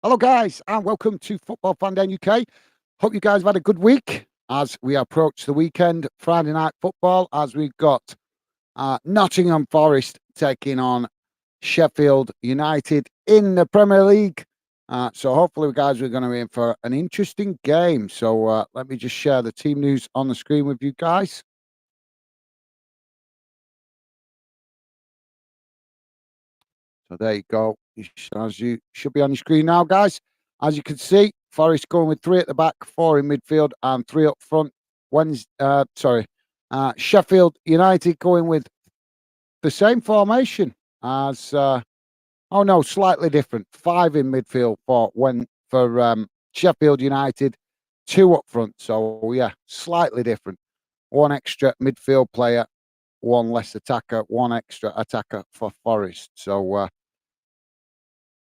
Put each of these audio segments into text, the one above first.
Hello, guys, and welcome to Football Fan Day UK. Hope you guys have had a good week as we approach the weekend. Friday night football, as we've got Nottingham Forest taking on Sheffield United in the Premier League. So hopefully, guys, we're going to be in for an interesting game. So let me just share the team news on the screen with you guys. So there you go. As you should be on your screen now, guys. As you can see, Forest going with three at the back, four in midfield, and three up front. Sheffield United going with the same formation as. Oh no, slightly different. Five in midfield for Sheffield United, two up front. So yeah, slightly different. One extra midfield player, one less attacker, one extra attacker for Forest. So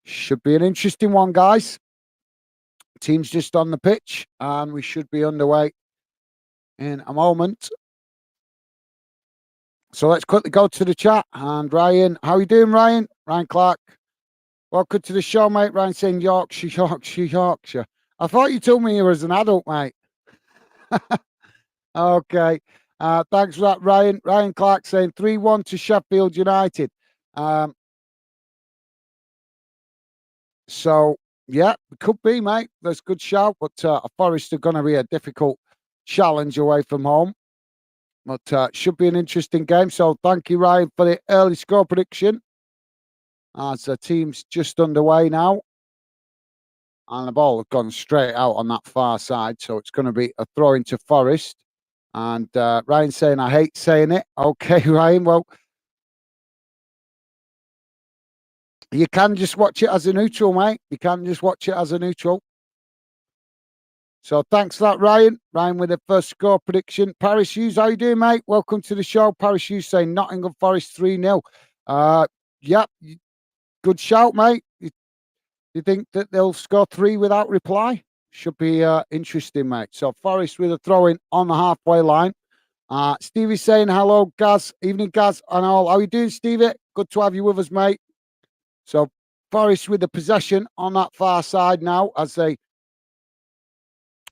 should be an interesting one, guys. Team's just on the pitch, and we should be underway in a moment. So let's quickly go to the chat. And Ryan, how are you doing, Ryan? Ryan Clark. Welcome to the show, mate. Ryan saying Yorkshire, Yorkshire, Yorkshire. I thought you told me you were as an adult, mate. Okay. Thanks for that, Ryan. Ryan Clark saying 3-1 to Sheffield United. So, yeah, it could be, mate. That's a good shout. But Forest are going to be a difficult challenge away from home. But should be an interesting game. So, thank you, Ryan, for the early score prediction. As the team's just underway now. And the ball has gone straight out on that far side. So, it's going to be a throw into Forest. And Ryan saying, I hate saying it. Okay, Ryan. Well, you can just watch it as a neutral, mate. You can just watch it as a neutral. So thanks for that, Ryan. Ryan with the first score prediction. Paris Hughes, how you doing, mate? Welcome to the show. Paris Hughes saying Nottingham Forest 3-0. Yeah, good shout, mate. You think that they'll score three without reply? Should be interesting, mate. So Forest with a throw-in on the halfway line. Stevie saying hello, Gaz. Evening, Gaz, and all. How you doing, Stevie? Good to have you with us, mate. So Forest with the possession on that far side now as they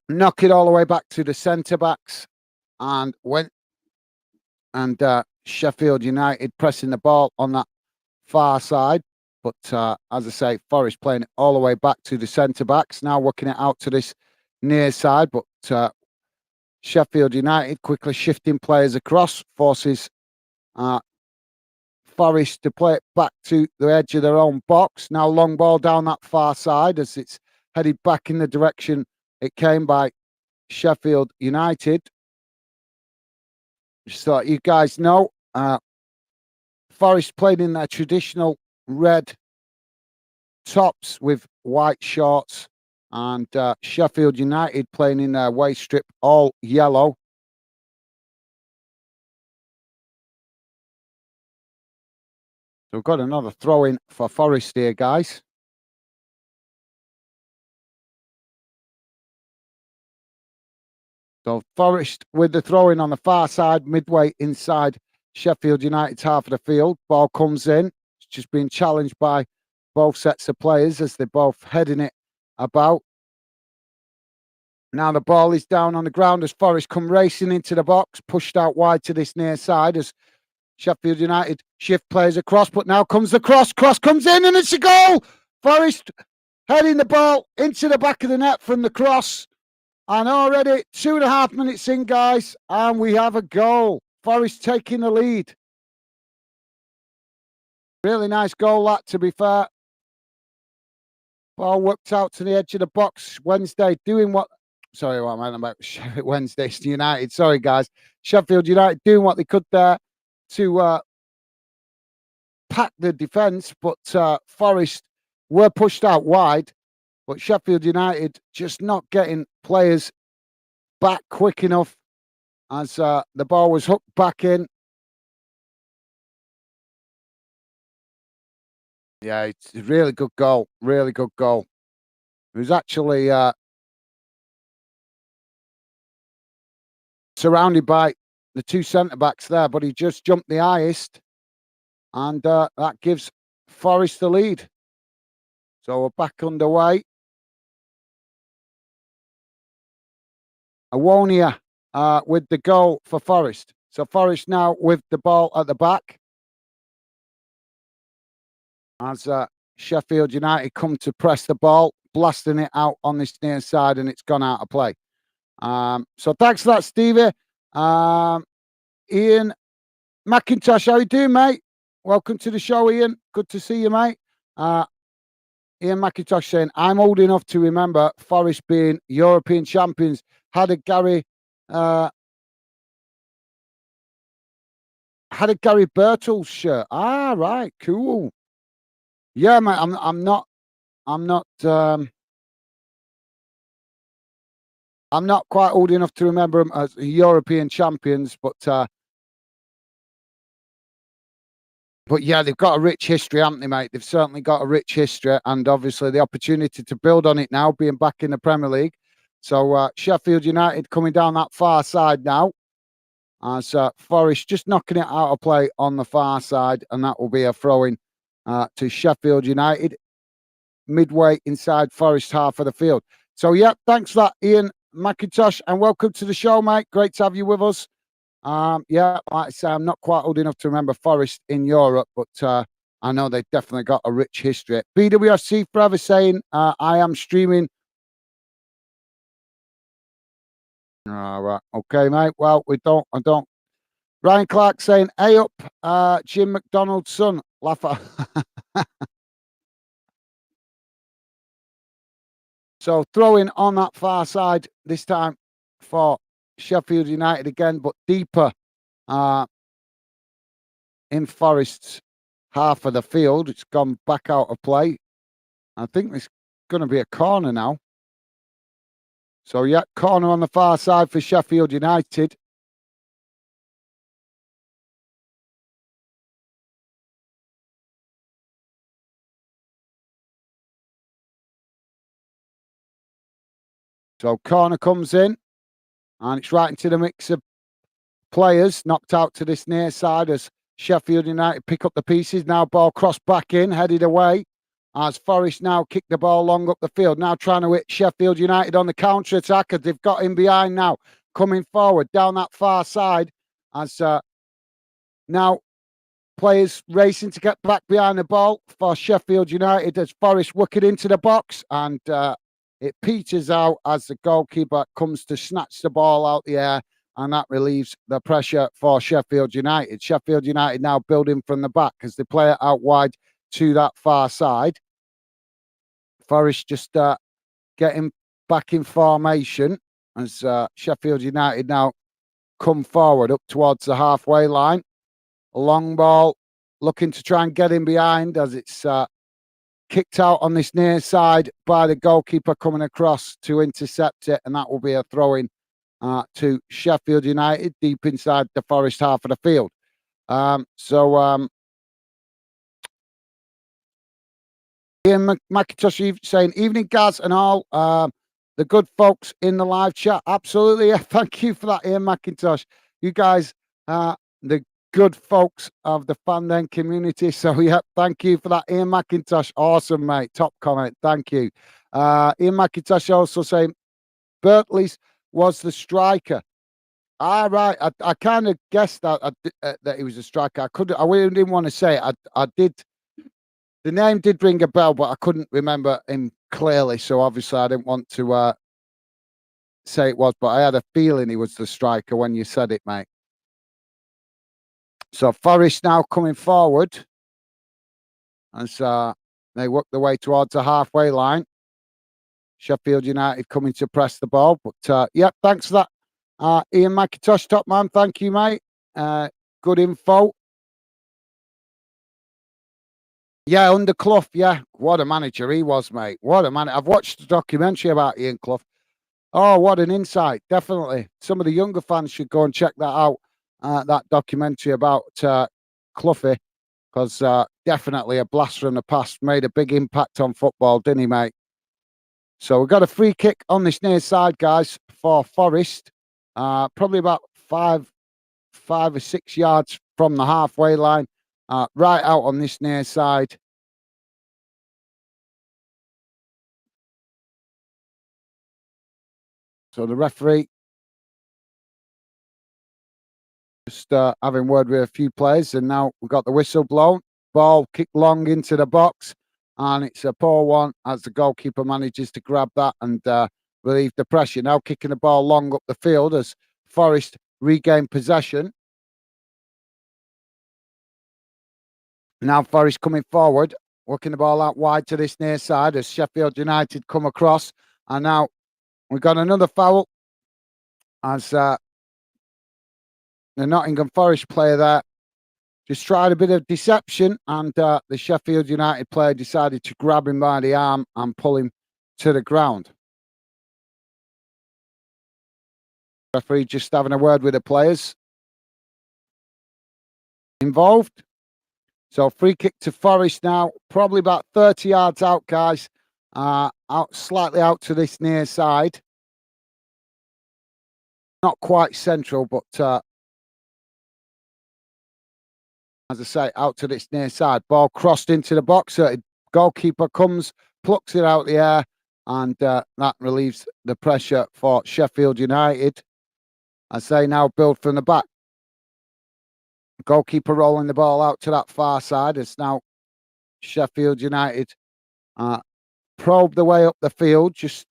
knock it all the way back to the centre backs, and Sheffield United pressing the ball on that far side. But as I say, Forest playing it all the way back to the centre backs, now working it out to this near side. But Sheffield United quickly shifting players across, forces Forest to play it back to the edge of their own box. Now long ball down that far side as it's headed back in the direction it came by Sheffield United. Just thought you guys know, Forest played in their traditional red tops with white shorts, and Sheffield United playing in their away strip all yellow. So we've got another throw in for Forest here, guys. So Forest with the throw-in on the far side, midway inside Sheffield United's half of the field. Ball comes in. It's just being challenged by both sets of players as they're both heading it about. Now the ball is down on the ground as Forest come racing into the box, pushed out wide to this near side as Sheffield United shift players across. But now comes the cross. Cross comes in and it's a goal. Forest heading the ball into the back of the net from the cross. And already 2.5 minutes in, guys, and we have a goal. Forest taking the lead. Really nice goal, that, to be fair. Ball worked out to the edge of the box. Wednesday doing what... Sorry, what I meant about Wednesday United. Sorry, guys. Sheffield United doing what they could there to pack the defence, but Forest were pushed out wide. But Sheffield United just not getting players back quick enough as the ball was hooked back in. Yeah, it's a really good goal. Really good goal. It was actually surrounded by the two centre-backs there, but he just jumped the highest. And that gives Forest the lead. So we're back underway. Awonia with the goal for Forest. So Forest now with the ball at the back as Sheffield United come to press the ball, blasting it out on this near side, and it's gone out of play. So thanks for that, Stevie. Ian McIntosh, how you doing, mate? Welcome to the show, Ian. Good to see you, mate. Ian McIntosh saying, I'm old enough to remember Forest being European champions. Had a Gary Birtles shirt. Ah, right, cool. Yeah, mate. I'm not quite old enough to remember them as European champions, but yeah, they've got a rich history, haven't they, mate? They've certainly got a rich history, and obviously the opportunity to build on it now, being back in the Premier League. So Sheffield United coming down that far side now, as Forest just knocking it out of play on the far side, and that will be a throw-in to Sheffield United, midway inside Forest half of the field. So, yeah, thanks for that, Ian McIntosh, and welcome to the show, mate. Great to have you with us. Yeah, like I say, I'm not quite old enough to remember Forest in Europe, but I know they've definitely got a rich history. BWFC Forever saying, I am streaming. All right. Okay, mate. Well, I don't. Ryan Clark saying, hey up, Jim McDonald's son. Laugh at. So throwing on that far side this time for Sheffield United again, but deeper in Forest's half of the field. It's gone back out of play. I think it's going to be a corner now. So, yeah, corner on the far side for Sheffield United. So, corner comes in, and it's right into the mix of players knocked out to this near side as Sheffield United pick up the pieces. Now, ball crossed back in, headed away. As Forest now kick the ball long up the field. Now trying to hit Sheffield United on the counter-attack. They've got him behind now. Coming forward down that far side. As now players racing to get back behind the ball for Sheffield United as Forest work it into the box. And it peters out as the goalkeeper comes to snatch the ball out the air. And that relieves the pressure for Sheffield United. Sheffield United now building from the back as they play it out wide to that far side. Forest just getting back in formation as Sheffield United now come forward up towards the halfway line. A long ball, looking to try and get in behind as it's kicked out on this near side by the goalkeeper coming across to intercept it, and that will be a throw-in to Sheffield United deep inside the Forest half of the field. Ian McIntosh saying, evening, Gaz, and all the good folks in the live chat. Absolutely. Yeah, thank you for that, Ian McIntosh. You guys are the good folks of the Fandom community. So, yeah, thank you for that, Ian McIntosh. Awesome, mate. Top comment. Thank you. Ian McIntosh also saying, Bertley's was the striker. Ah, right. I kind of guessed that that he was a striker. I didn't want to say it. I did. The name did ring a bell, but I couldn't remember him clearly. So obviously, I didn't want to say it was, but I had a feeling he was the striker when you said it, mate. So Forest now coming forward as they work their way towards the halfway line. Sheffield United coming to press the ball, but yeah, thanks for that, Ian McIntosh, top man. Thank you, mate. Good info. Yeah, under Clough. Yeah, what a manager he was, mate. What a man. I've watched a documentary about Ian Clough. Oh, what an insight. Definitely. Some of the younger fans should go and check that out, that documentary about Cloughie, because definitely a blast from the past. Made a big impact on football, didn't he, mate? So we've got a free kick on this near side, guys, for Forest. Probably about 5 or 6 yards from the halfway line. Right out on this near side. So the referee Just having word with a few players, and now we've got the whistle blown. Ball kicked long into the box, and it's a poor one as the goalkeeper manages to grab that and relieve the pressure. Now kicking the ball long up the field as Forest regain possession. Now Forest coming forward, working the ball out wide to this near side as Sheffield United come across. And now we've got another foul as the Nottingham Forest player there just tried a bit of deception, and the Sheffield United player decided to grab him by the arm and pull him to the ground. Referee just having a word with the players involved. So free kick to Forest now, probably about 30 yards out, guys. Slightly out to this near side. Not quite central, but as I say, out to this near side. Ball crossed into the box. Goalkeeper comes, plucks it out the air, and that relieves the pressure for Sheffield United as they now build from the back. Goalkeeper rolling the ball out to that far side as now Sheffield United probe the way up the field, just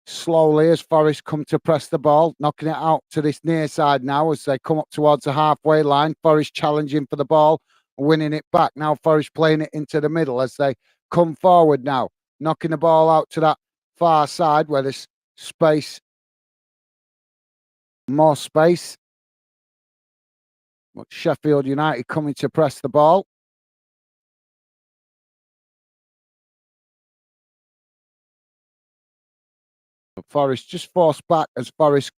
slowly as Forest come to press the ball, knocking it out to this near side now as they come up towards the halfway line. Forest challenging for the ball, winning it back. Now Forest playing it into the middle as they come forward now, knocking the ball out to that far side where there's space, more space. But Sheffield United coming to press the ball. Forest just forced back as Forest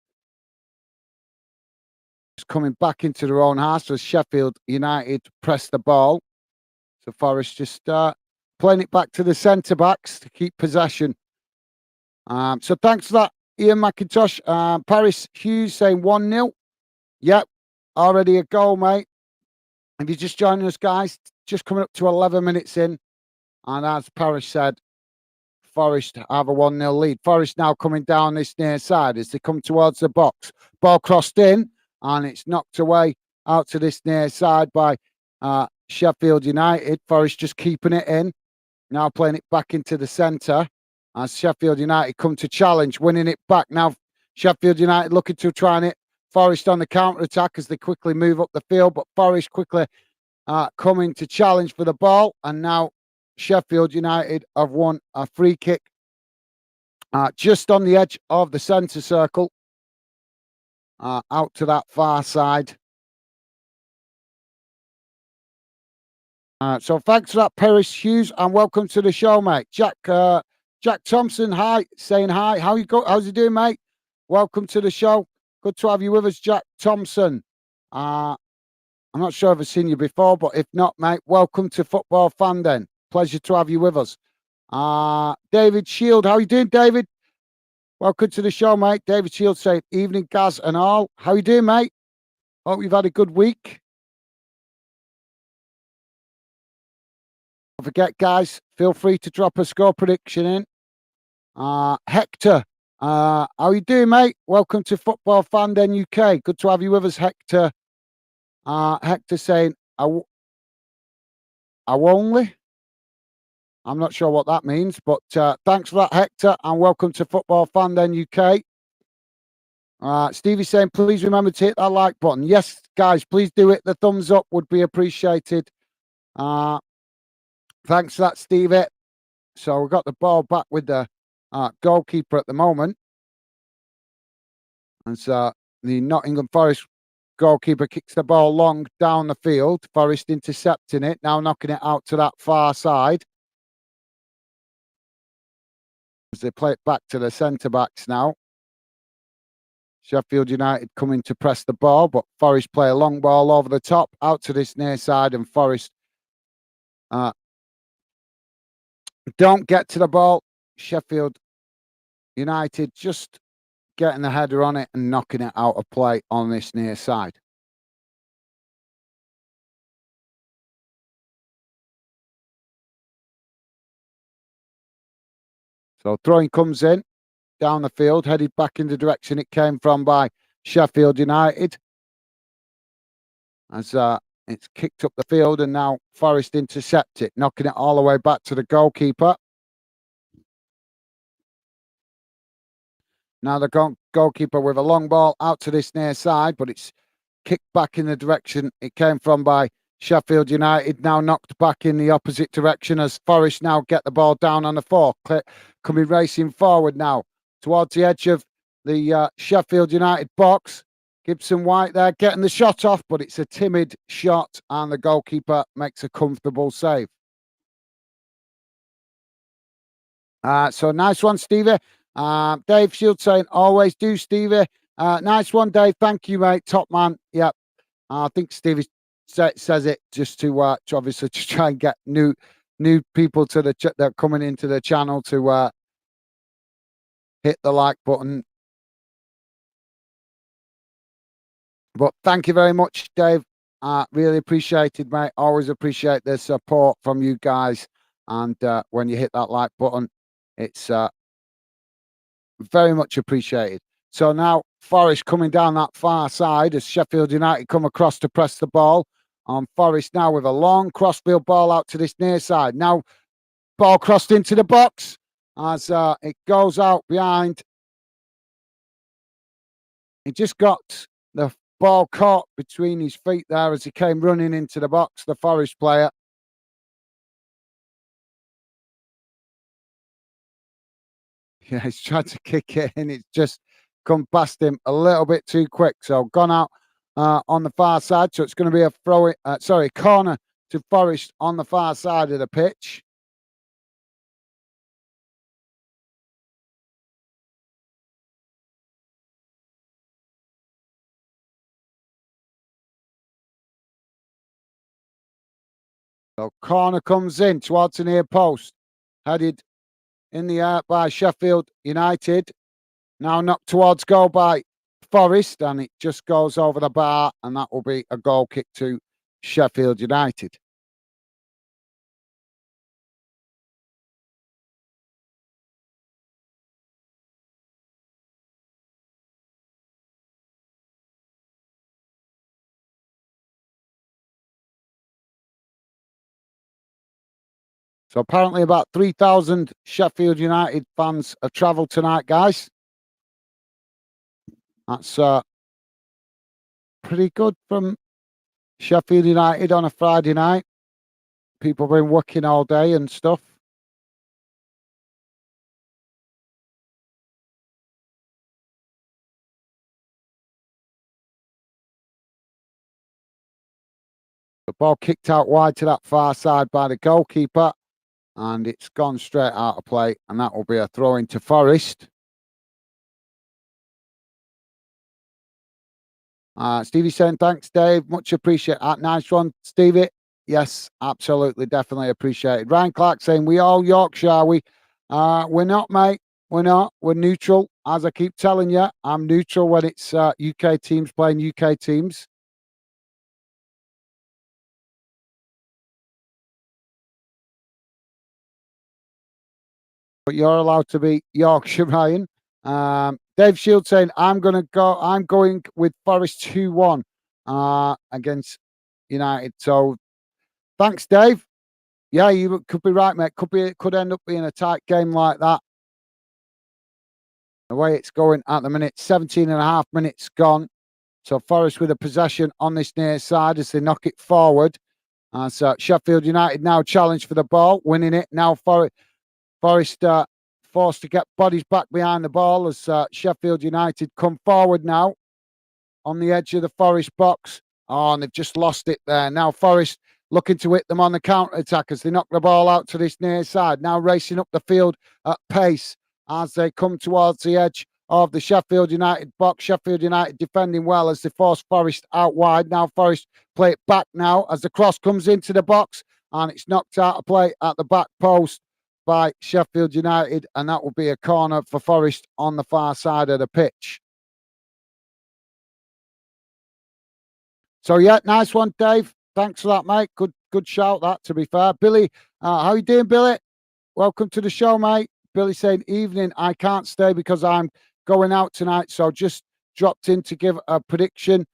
is coming back into their own half as Sheffield United press the ball. So Forest just playing it back to the centre backs to keep possession. So thanks for that, Ian McIntosh. Paris Hughes saying 1-0. Yep, already a goal, mate. If you're just joining us, guys, just coming up to 11 minutes in. And as Paris said, Forest have a 1-0 lead. Forest now coming down this near side as they come towards the box. Ball crossed in, and it's knocked away out to this near side by Sheffield United. Forest just keeping it in. Now playing it back into the centre as Sheffield United come to challenge, winning it back. Now Sheffield United looking to try and hit Forest on the counter-attack as they quickly move up the field, but Forest quickly coming to challenge for the ball. And now Sheffield United have won a free kick just on the edge of the centre circle, out to that far side. So thanks for that, Paris Hughes, and welcome to the show, mate. Jack Thompson, hi, saying hi. How's you doing, mate? Welcome to the show. Good to have you with us, Jack Thompson. I'm not sure if I've seen you before, but if not, mate, welcome to Football Fan then. Pleasure to have you with us. David Shield, how you doing, David? Welcome to the show, mate. David Shield saying, evening, Gaz and all. How you doing, mate? Hope you've had a good week. Don't forget, guys, feel free to drop a score prediction in. Hector, how you doing, mate? Welcome to Football Fan Den UK. Good to have you with us, Hector. Hector saying, I only. I'm not sure what that means, but thanks for that, Hector, and welcome to Football Fan Den UK. Stevie saying, please remember to hit that like button. Yes, guys, please do it. The thumbs up would be appreciated. Thanks for that, Stevie. So we've got the ball back with the goalkeeper at the moment. And so the Nottingham Forest goalkeeper kicks the ball long down the field. Forest intercepting it, now knocking it out to that far side. As they play it back to the centre-backs now. Sheffield United coming to press the ball, but Forest play a long ball over the top, out to this near side, and Forest don't get to the ball. Sheffield United just getting the header on it and knocking it out of play on this near side. So throwing comes in down the field, headed back in the direction it came from by Sheffield United. as it's kicked up the field, and now Forest intercept it, knocking it all the way back to the goalkeeper. Now the goalkeeper with a long ball out to this near side, but it's kicked back in the direction it came from by Sheffield United. Now knocked back in the opposite direction as Forest now get the ball down on the floor. Coming racing forward now towards the edge of the Sheffield United box. Gibson White there getting the shot off, but it's a timid shot and the goalkeeper makes a comfortable save. So nice one, Stevie. Dave Shield saying, always do, Stevie. Nice one, Dave. Thank you, mate. Top man. Yep. I think Stevie says it just to obviously to try and get new people to the that are coming into the channel to hit the like button. But thank you very much, Dave. Really appreciated, mate. Always appreciate the support from you guys. And when you hit that like button, it's very much appreciated. So now Forest coming down that far side as Sheffield United come across to press the ball. On Forest now with a long crossfield ball out to this near side. Now ball crossed into the box as it goes out behind. He just got the ball caught between his feet there as he came running into the box, the Forest player. Yeah, he's tried to kick it and it's just come past him a little bit too quick. So gone out on the far side. So it's going to be a corner to Forest on the far side of the pitch. So corner comes in towards the near post, headed in the air by Sheffield United. Now knocked towards goal by Forest, and it just goes over the bar, and that will be a goal kick to Sheffield United. So apparently about 3,000 Sheffield United fans have travelled tonight, guys. That's pretty good from Sheffield United on a Friday night. People have been working all day and stuff. The ball kicked out wide to that far side by the goalkeeper, and it's gone straight out of play, and that will be a throw into Forest. Stevie saying, thanks, Dave. Much appreciated. Nice one, Stevie. Yes, absolutely, definitely appreciated. Ryan Clark saying, we all Yorkshire, are we? We're not, mate. We're not. We're neutral. As I keep telling you, I'm neutral when it's UK teams playing UK teams. But you're allowed to be Yorkshire, Ryan. Dave Shield saying, I'm going with Forest 2-1 against United. So thanks, Dave. Yeah, you could be right, mate. Could end up being a tight game like that. The way it's going at the minute, 17 and a half minutes gone. So Forest with a possession on this near side as they knock it forward. So Sheffield United now challenge for the ball, winning it. Now Forest forced to get bodies back behind the ball as Sheffield United come forward now on the edge of the Forest box. Oh, and they've just lost it there. Now Forest looking to hit them on the counter-attack as they knock the ball out to this near side. Now racing up the field at pace as they come towards the edge of the Sheffield United box. Sheffield United defending well as they force Forest out wide. Now Forest play it back now as the cross comes into the box and it's knocked out of play at the back post by Sheffield United, and that will be a corner for Forest on the far side of the pitch. So yeah, nice one, Dave. Thanks for that, mate. Good shout, that, to be fair. Billy, how you doing, Billy? Welcome to the show, mate. Billy saying, evening, I can't stay because I'm going out tonight, so just dropped in to give a prediction.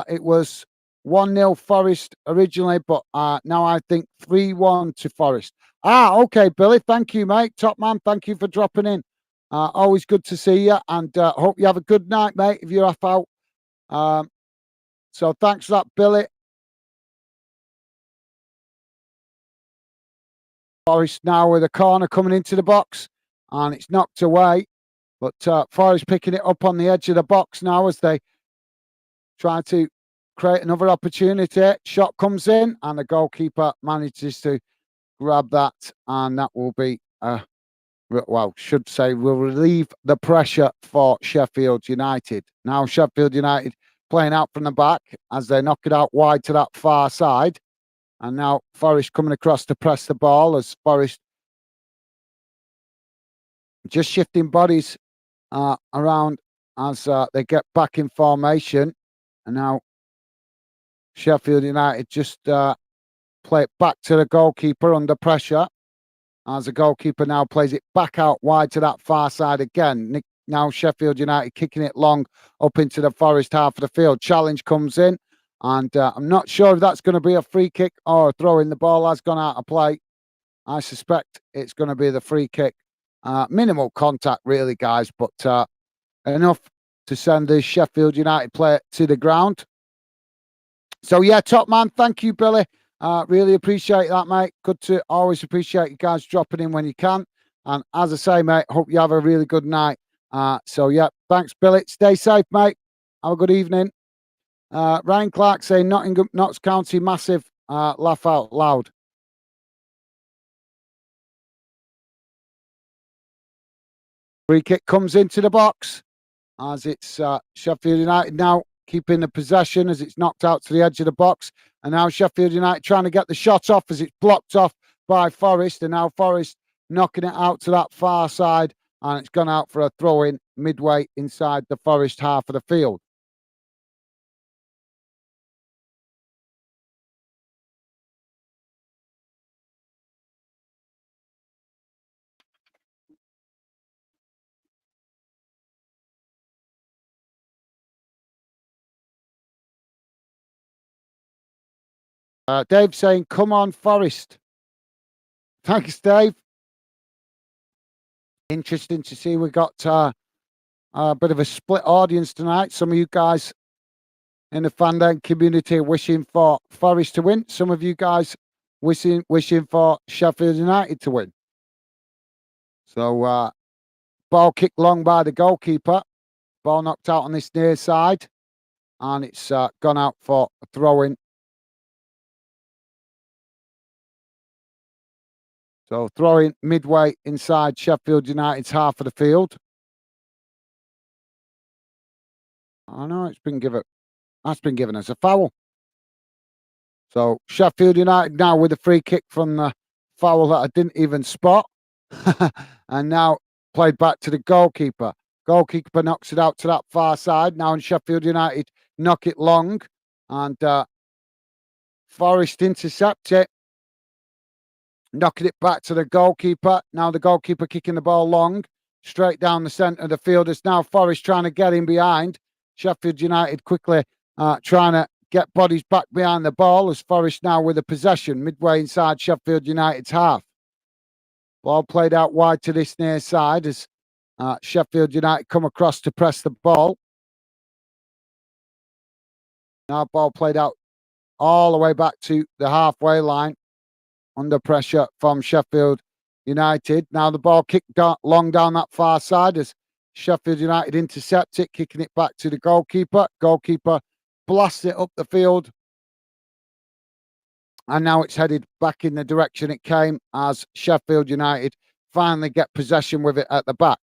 It was 1-0 Forest originally, but now I think 3-1 to Forest. Okay, Billy. Thank you, mate. Top man. Thank you for dropping in. Always good to see you, and hope you have a good night, mate, if you're off out. So thanks for that, Billy. Forest now with a corner coming into the box, and it's knocked away. But Forest picking it up on the edge of the box now as they try to create another opportunity. Shot comes in, and the goalkeeper manages to grab that, and that will be, should say, will relieve the pressure for Sheffield United. Now Sheffield United playing out from the back as they knock it out wide to that far side. And now Forest coming across to press the ball as Forest just shifting bodies around as they get back in formation. And now Sheffield United just play it back to the goalkeeper under pressure as the goalkeeper now plays it back out wide to that far side again. Now Sheffield United kicking it long up into the Forest half of the field. Challenge comes in, and I'm not sure if that's going to be a free kick or a throw in. The ball has gone out of play. I suspect it's going to be the free kick. Minimal contact, really, guys, but enough to send the Sheffield United player to the ground. So, yeah, top man, thank you, Billy. Really appreciate that, mate. Good to always appreciate you guys dropping in when you can. And as I say, mate, hope you have a really good night. So, yeah, thanks, Billy. Stay safe, mate. Have a good evening. Ryan Clark saying Nottingham, Notts County, massive. Laugh out loud. Free kick comes into the box as it's Sheffield United now keeping the possession as it's knocked out to the edge of the box. And now Sheffield United trying to get the shot off as it's blocked off by Forest. And now Forest knocking it out to that far side. And it's gone out for a throw-in midway inside the Forest half of the field. Dave saying, come on, Forest. Thanks, Dave. Interesting to see we got a bit of a split audience tonight. Some of you guys in the fandom community wishing for Forest to win. Some of you guys wishing for Sheffield United to win. So ball kicked long by the goalkeeper. Ball knocked out on this near side. And it's gone out for a throw-in. So throwing midway inside Sheffield United's half of the field. I know that's been given as a foul. So Sheffield United now with a free kick from the foul that I didn't even spot. And now played back to the goalkeeper. Goalkeeper knocks it out to that far side. Now in Sheffield United knock it long. And Forest intercept it. Knocking it back to the goalkeeper. Now the goalkeeper kicking the ball long. Straight down the centre of the field. It's now Forest trying to get in behind. Sheffield United quickly trying to get bodies back behind the ball as Forest now with a possession midway inside Sheffield United's half. Ball played out wide to this near side as Sheffield United come across to press the ball. Now ball played out all the way back to the halfway line under pressure from Sheffield United. Now the ball kicked long down that far side as Sheffield United intercept it, kicking it back to the goalkeeper. Goalkeeper blasts it up the field. And now it's headed back in the direction it came as Sheffield United finally get possession with it at the back.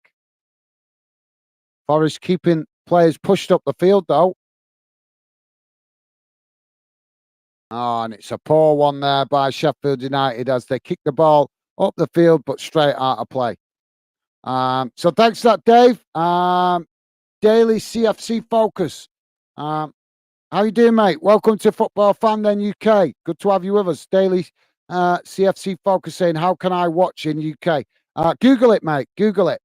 Forest keeping players pushed up the field though. Oh, and it's a poor one there by Sheffield United as they kick the ball up the field but straight out of play. So thanks for that, Dave. Daily CFC Focus. How you doing, mate? Welcome to Football Fan Then UK. Good to have you with us. Daily CFC Focus saying, how can I watch in UK? Google it, mate. Google it.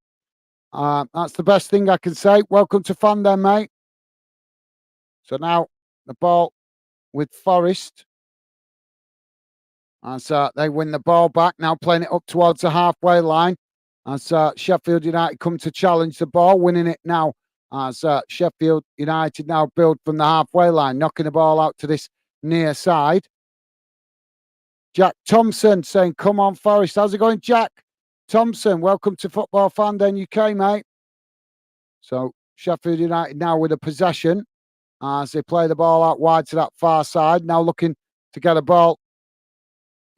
That's the best thing I can say. Welcome to Fan Then, mate. So now the ball with Forest. As they win the ball back, now playing it up towards the halfway line. As Sheffield United come to challenge the ball, winning it now. As Sheffield United now build from the halfway line, knocking the ball out to this near side. Jack Thompson saying, come on, Forest. How's it going, Jack Thompson? Welcome to Football Fan Den UK, mate. So Sheffield United now with a possession as they play the ball out wide to that far side. Now looking to get a ball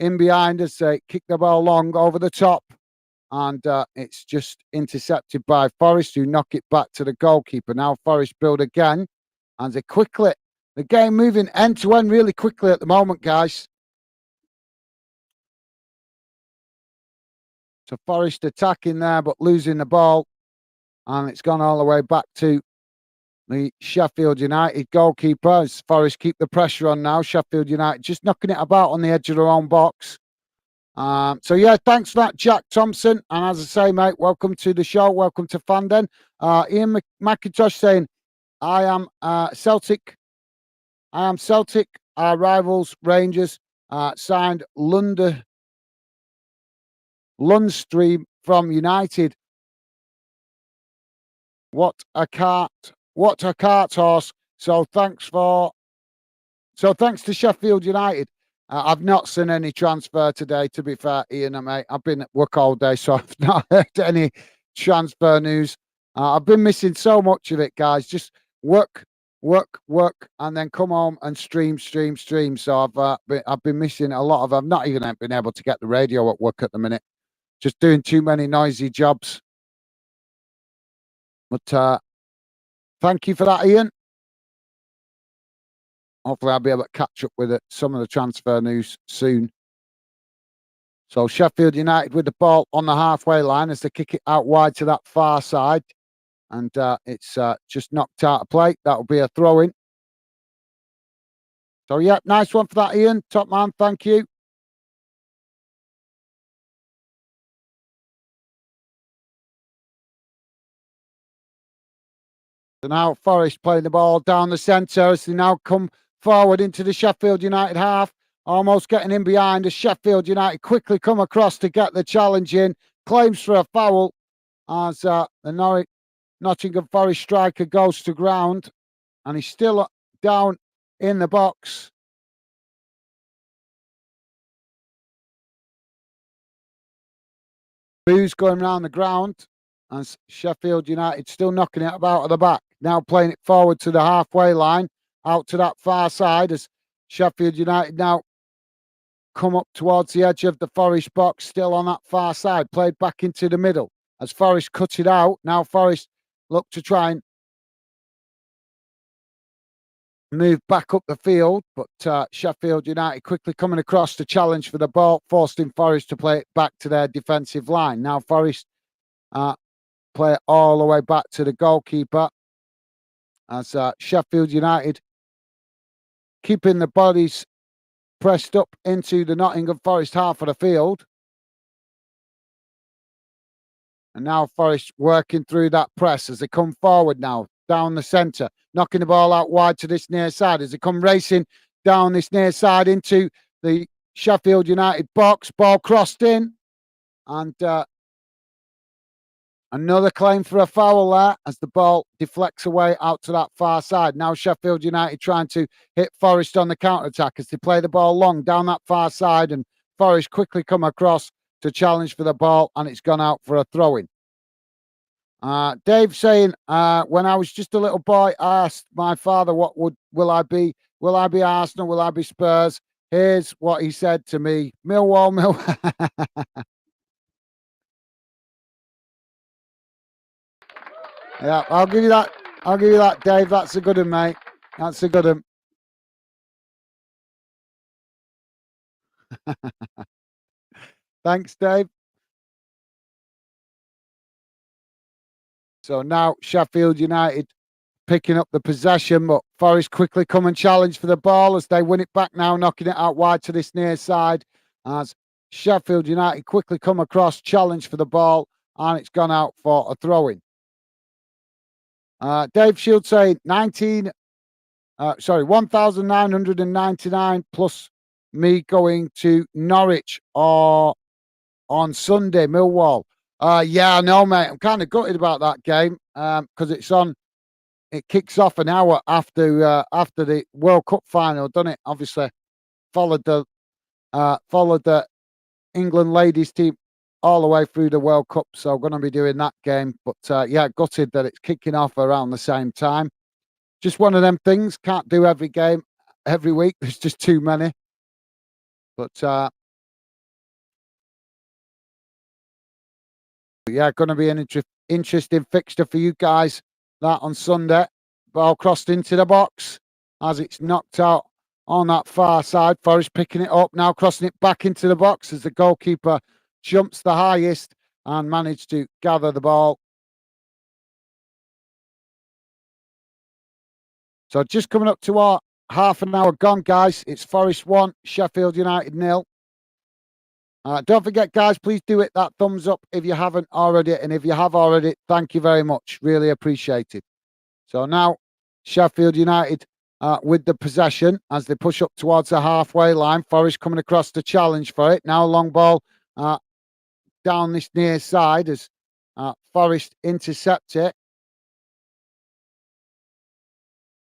in behind as they kick the ball long over the top. And it's just intercepted by Forest, who knock it back to the goalkeeper. Now Forest build again. And they quickly, the game moving end to end really quickly at the moment, guys. So Forest attacking there, but losing the ball. And it's gone all the way back to the Sheffield United goalkeeper. As Forest keep the pressure on now. Sheffield United just knocking it about on the edge of their own box. So yeah, thanks for that, Jack Thompson. And as I say, mate, welcome to the show. Welcome to Fanden. Ian McIntosh saying, I am Celtic. Our rivals, Rangers, signed Lundstream from United. What a cart horse. So thanks to Sheffield United. I've not seen any transfer today, to be fair, Ian and mate. I've been at work all day, so I've not heard any transfer news. I've been missing so much of it, guys. Just work, and then come home and stream. So I've been missing a lot of. I've not even been able to get the radio at work at the minute. Just doing too many noisy jobs. But thank you for that, Ian. Hopefully I'll be able to catch up with some of the transfer news soon. So Sheffield United with the ball on the halfway line as they kick it out wide to that far side. And it's just knocked out of play. That'll be a throw-in. So, yeah, nice one for that, Ian. Top man, thank you. So now Forest playing the ball down the centre as they now come forward into the Sheffield United half. Almost getting in behind as Sheffield United quickly come across to get the challenge in. Claims for a foul as the Nottingham Forest striker goes to ground. And he's still down in the box. Boos going around the ground. As Sheffield United still knocking it about at the back. Now playing it forward to the halfway line. Out to that far side as Sheffield United now come up towards the edge of the Forest box. Still on that far side. Played back into the middle. As Forest cut it out. Now Forest look to try and move back up the field, but Sheffield United quickly coming across to challenge for the ball, forcing Forest to play it back to their defensive line. Now Forest play it all the way back to the goalkeeper as Sheffield United keeping the bodies pressed up into the Nottingham Forest half of the field. And now Forest working through that press as they come forward now, down the centre, knocking the ball out wide to this near side as they come racing down this near side into the Sheffield United box. Ball crossed in. And another claim for a foul there as the ball deflects away out to that far side. Now Sheffield United trying to hit Forest on the counter-attack as they play the ball long down that far side. And Forest quickly come across to challenge for the ball, and it's gone out for a throw-in. Dave saying, when I was just a little boy, I asked my father, will I be? Will I be Arsenal? Will I be Spurs? Here's what he said to me. Millwall. Yeah, I'll give you that. I'll give you that, Dave. That's a good one, mate. That's a good one. Thanks, Dave. So now Sheffield United picking up the possession, but Forest quickly come and challenge for the ball as they win it back now, knocking it out wide to this near side as Sheffield United quickly come across, challenge for the ball, and it's gone out for a throw-in. Dave Shield saying Sorry, 1,999 plus me going to Norwich or on Sunday, Millwall. Yeah, I know, mate. I'm kind of gutted about that game because it's on. It kicks off an hour after the World Cup final, doesn't it? Obviously, followed the followed the England ladies team all the way through the World Cup, so going to be doing that game. But yeah, gutted that it's kicking off around the same time. Just one of them things. Can't do every game every week. There's just too many. But yeah, going to be an interesting fixture for you guys. That on Sunday. Ball crossed into the box as it's knocked out on that far side. Forrest picking it up now, crossing it back into the box as the goalkeeper jumps the highest and managed to gather the ball. So just coming up to our half an hour gone, guys. It's Forest 1, Sheffield United 0. Don't forget, guys, please do hit that thumbs up if you haven't already. And if you have already, thank you very much. Really appreciate it. So now Sheffield United with the possession as they push up towards the halfway line. Forest coming across to challenge for it. Now long ball down this near side as Forest intercept it.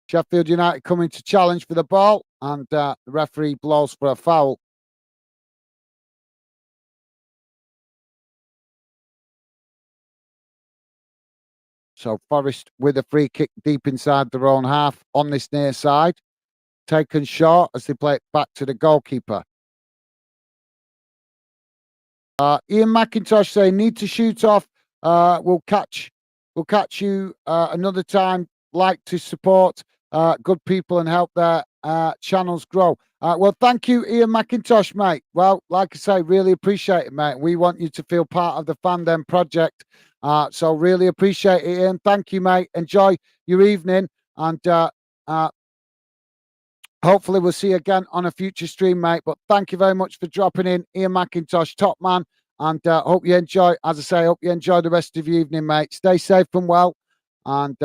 Sheffield United coming to challenge for the ball, and the referee blows for a foul. So Forest with a free kick deep inside their own half on this near side. Taken short as they play it back to the goalkeeper. Ian McIntosh saying, need to shoot off. We'll catch you another time. Like to support good people and help their channels grow. Well, thank you, Ian McIntosh, mate. Well, like I say, really appreciate it, mate. We want you to feel part of the Fandom project. So really appreciate it, Ian. Thank you, mate. Enjoy your evening, and hopefully we'll see you again on a future stream, mate. But thank you very much for dropping in, Ian McIntosh, top man. And hope you enjoy, as I say, hope you enjoy the rest of your evening, mate. Stay safe and well. And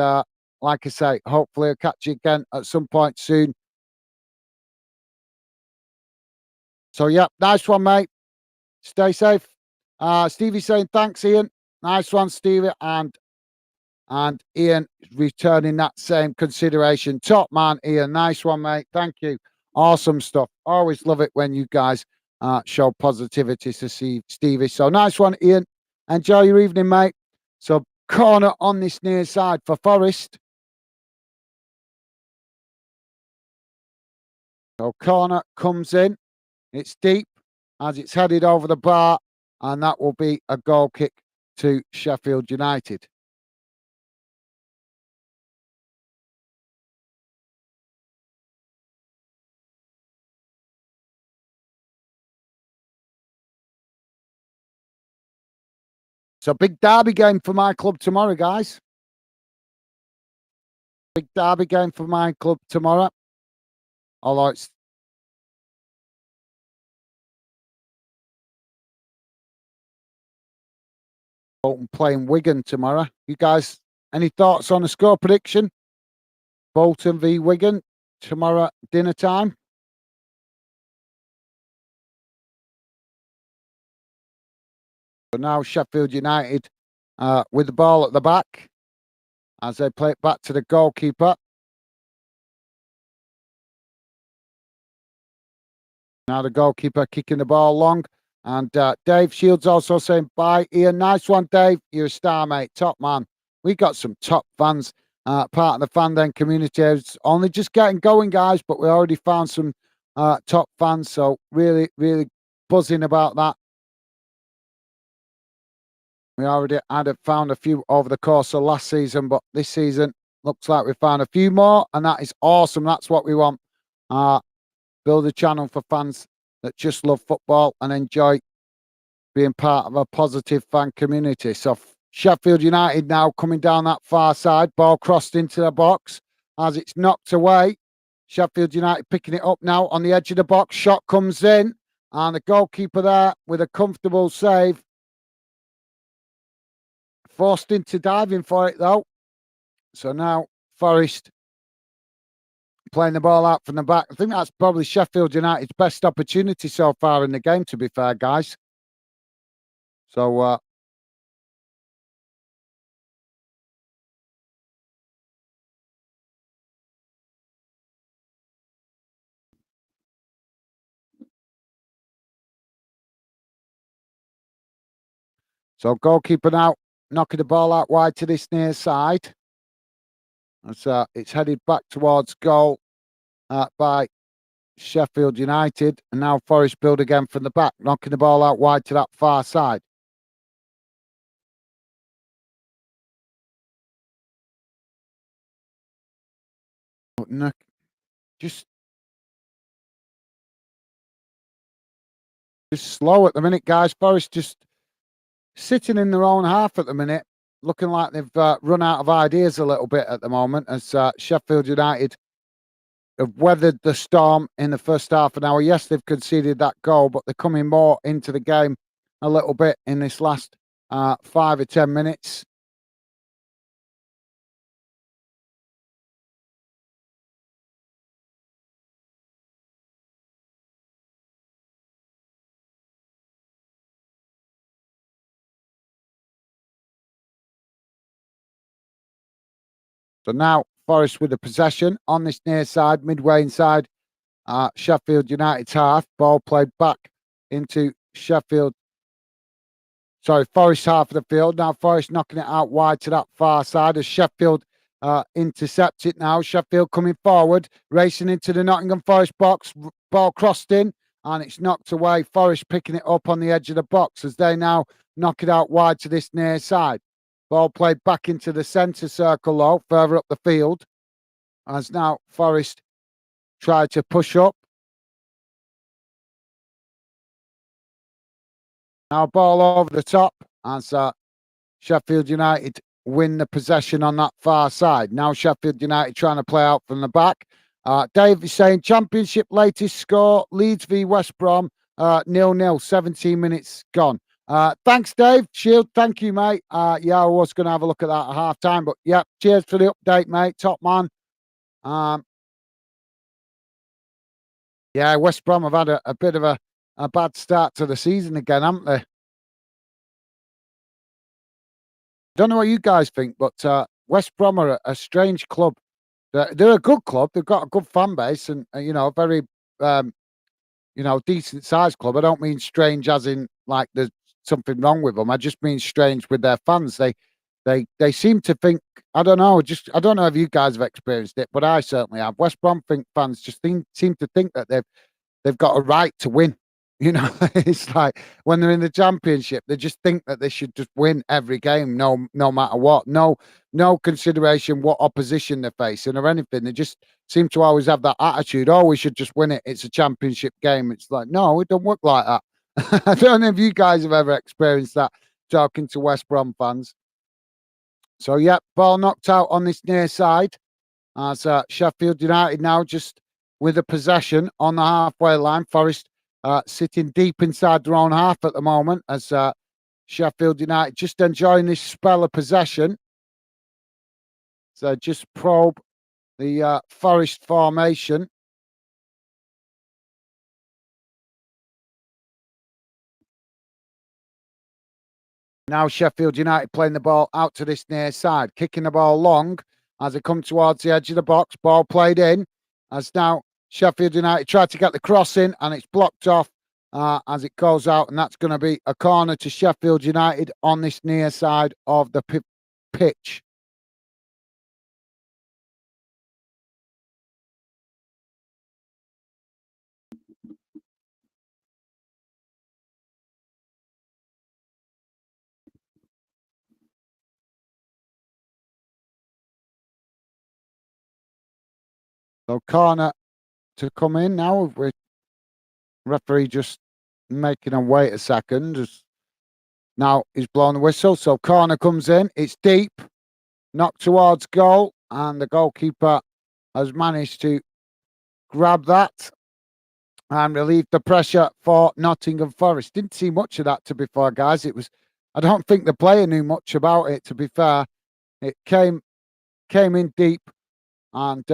like I say, hopefully I'll catch you again at some point soon. So, yeah, nice one, mate. Stay safe. Stevie saying, thanks, Ian. Nice one, Stevie. And Ian returning that same consideration. Top man, Ian. Nice one, mate. Thank you. Awesome stuff. Always love it when you guys show positivity to see Stevie. So nice one, Ian. Enjoy your evening, mate. So corner on this near side for Forest. So corner comes in. It's deep as it's headed over the bar. And that will be a goal kick to Sheffield United. So big derby game for my club tomorrow, guys. Big derby game for my club tomorrow. Although it's Bolton playing Wigan tomorrow. You guys, any thoughts on a score prediction? Bolton v Wigan tomorrow dinner time. So now Sheffield United with the ball at the back as they play it back to the goalkeeper. Now the goalkeeper kicking the ball long. And Dave Shields also saying, bye, Ian. Nice one, Dave. You're a star, mate. Top man. We got some top fans, part of the Fandom community. It's only just getting going, guys, but we already found some top fans. So really, really buzzing about that. We already found a few over the course of last season, but this season looks like we found a few more, and that is awesome. That's what we want. Build a channel for fans that just love football and enjoy being part of a positive fan community. So Sheffield United now coming down that far side, ball crossed into the box as it's knocked away. Sheffield United picking it up now on the edge of the box. Shot comes in, and the goalkeeper there with a comfortable save. Forced into diving for it though. So now Forest playing the ball out from the back. I think that's probably Sheffield United's best opportunity so far in the game, to be fair, guys. So, goalkeeper now knocking the ball out wide to this near side. It's headed back towards goal by Sheffield United, and now Forest build again from the back, knocking the ball out wide to that far side. Just slow at the minute, guys. Forest just sitting in their own half at the minute, looking like they've run out of ideas a little bit at the moment, as Sheffield United have weathered the storm in the first half an hour. Yes, they've conceded that goal, but they're coming more into the game a little bit in this last 5 or 10 minutes. So now Forest with the possession on this near side, midway inside Sheffield United's half. Ball played back into Forest half of the field. Now Forest knocking it out wide to that far side as Sheffield intercepts it now. Sheffield coming forward, racing into the Nottingham Forest box. Ball crossed in and it's knocked away. Forest picking it up on the edge of the box as they now knock it out wide to this near side. Ball played back into the centre circle though, further up the field. As now Forest try to push up. Now ball over the top as Sheffield United win the possession on that far side. Now Sheffield United trying to play out from the back. Dave is saying Championship latest score, Leeds v West Brom, 0-0, 17 minutes gone. Thanks, Dave. Shield, thank you, mate. Yeah, I was going to have a look at that at half time, but yeah, cheers for the update, mate. Top man. Yeah, West Brom have had a bit of a bad start to the season again, haven't they? Don't know what you guys think, but West Brom are a strange club. They're a good club. They've got a good fan base and a very decent sized club. I don't mean strange as in like there's something wrong with them. I just mean strange with their fans. They seem to think, I don't know. I don't know if you guys have experienced it, but I certainly have. West Brom fans just seem to think that they've got a right to win. It's like when they're in the Championship, they just think that they should just win every game, no matter what. No consideration what opposition they're facing or anything. They just seem to always have that attitude. Oh, we should just win it. It's a Championship game. It's like, no, it don't work like that. I don't know if you guys have ever experienced that talking to West Brom fans. So yeah, ball knocked out on this near side as Sheffield United now just with a possession on the halfway line. Forest sitting deep inside their own half at the moment as Sheffield United just enjoying this spell of possession. So just probe the Forest formation. Now Sheffield United playing the ball out to this near side, kicking the ball long as they come towards the edge of the box. Ball played in as now Sheffield United tried to get the cross in and it's blocked off as it goes out, and that's going to be a corner to Sheffield United on this near side of the pitch. So corner to come in now with referee just making him wait a second. Now he's blowing the whistle. So corner comes in. It's deep, knocked towards goal, and the goalkeeper has managed to grab that and relieve the pressure for Nottingham Forest. Didn't see much of that, to be fair, guys. I don't think the player knew much about it, to be fair. It came in deep and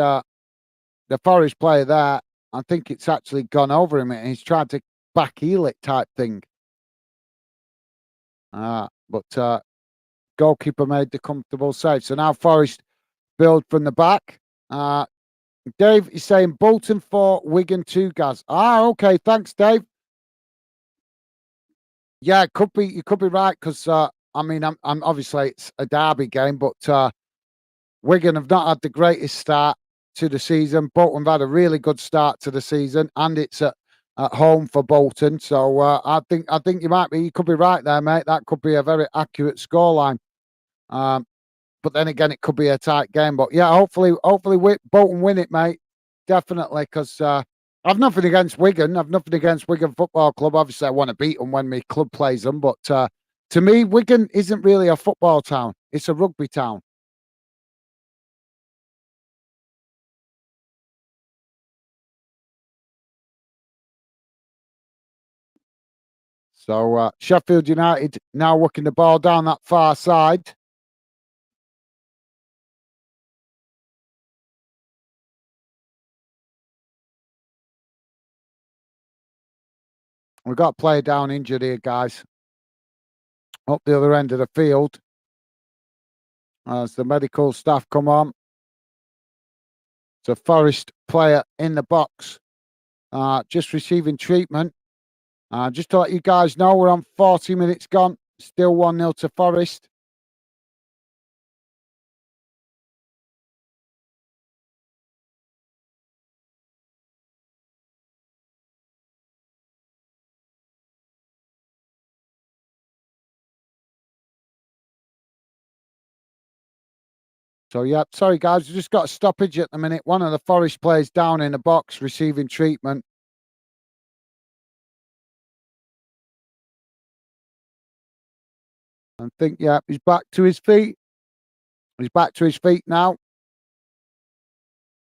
the Forest player there, I think it's actually gone over him and he's tried to back heel it type thing. But goalkeeper made the comfortable save. So now Forest build from the back. Dave is saying Bolton 4, Wigan 2, Gaz. Okay. Thanks, Dave. Yeah, it could be. You could be right because I mean, I'm obviously it's a derby game, but Wigan have not had the greatest start to the season. Bolton have had a really good start to the season, and it's at home for Bolton. So I think you could be right there, mate. That could be a very accurate scoreline. Um, but then again, it could be a tight game. But yeah, hopefully, Bolton win it, mate. Definitely, because I've nothing against Wigan. I've nothing against Wigan Football Club. Obviously, I want to beat them when my club plays them. But to me, Wigan isn't really a football town. It's a rugby town. So Sheffield United now working the ball down that far side. We've got a player down injured here, guys. Up the other end of the field. As the medical staff come on. It's a Forest player in the box. Just receiving treatment. Just to let you guys know, we're on 40 minutes gone. Still 1-0 to Forest. So, yeah, sorry, guys. We just got a stoppage at the minute. One of the Forest players down in the box receiving treatment. I think, yeah, he's back to his feet. He's back to his feet now.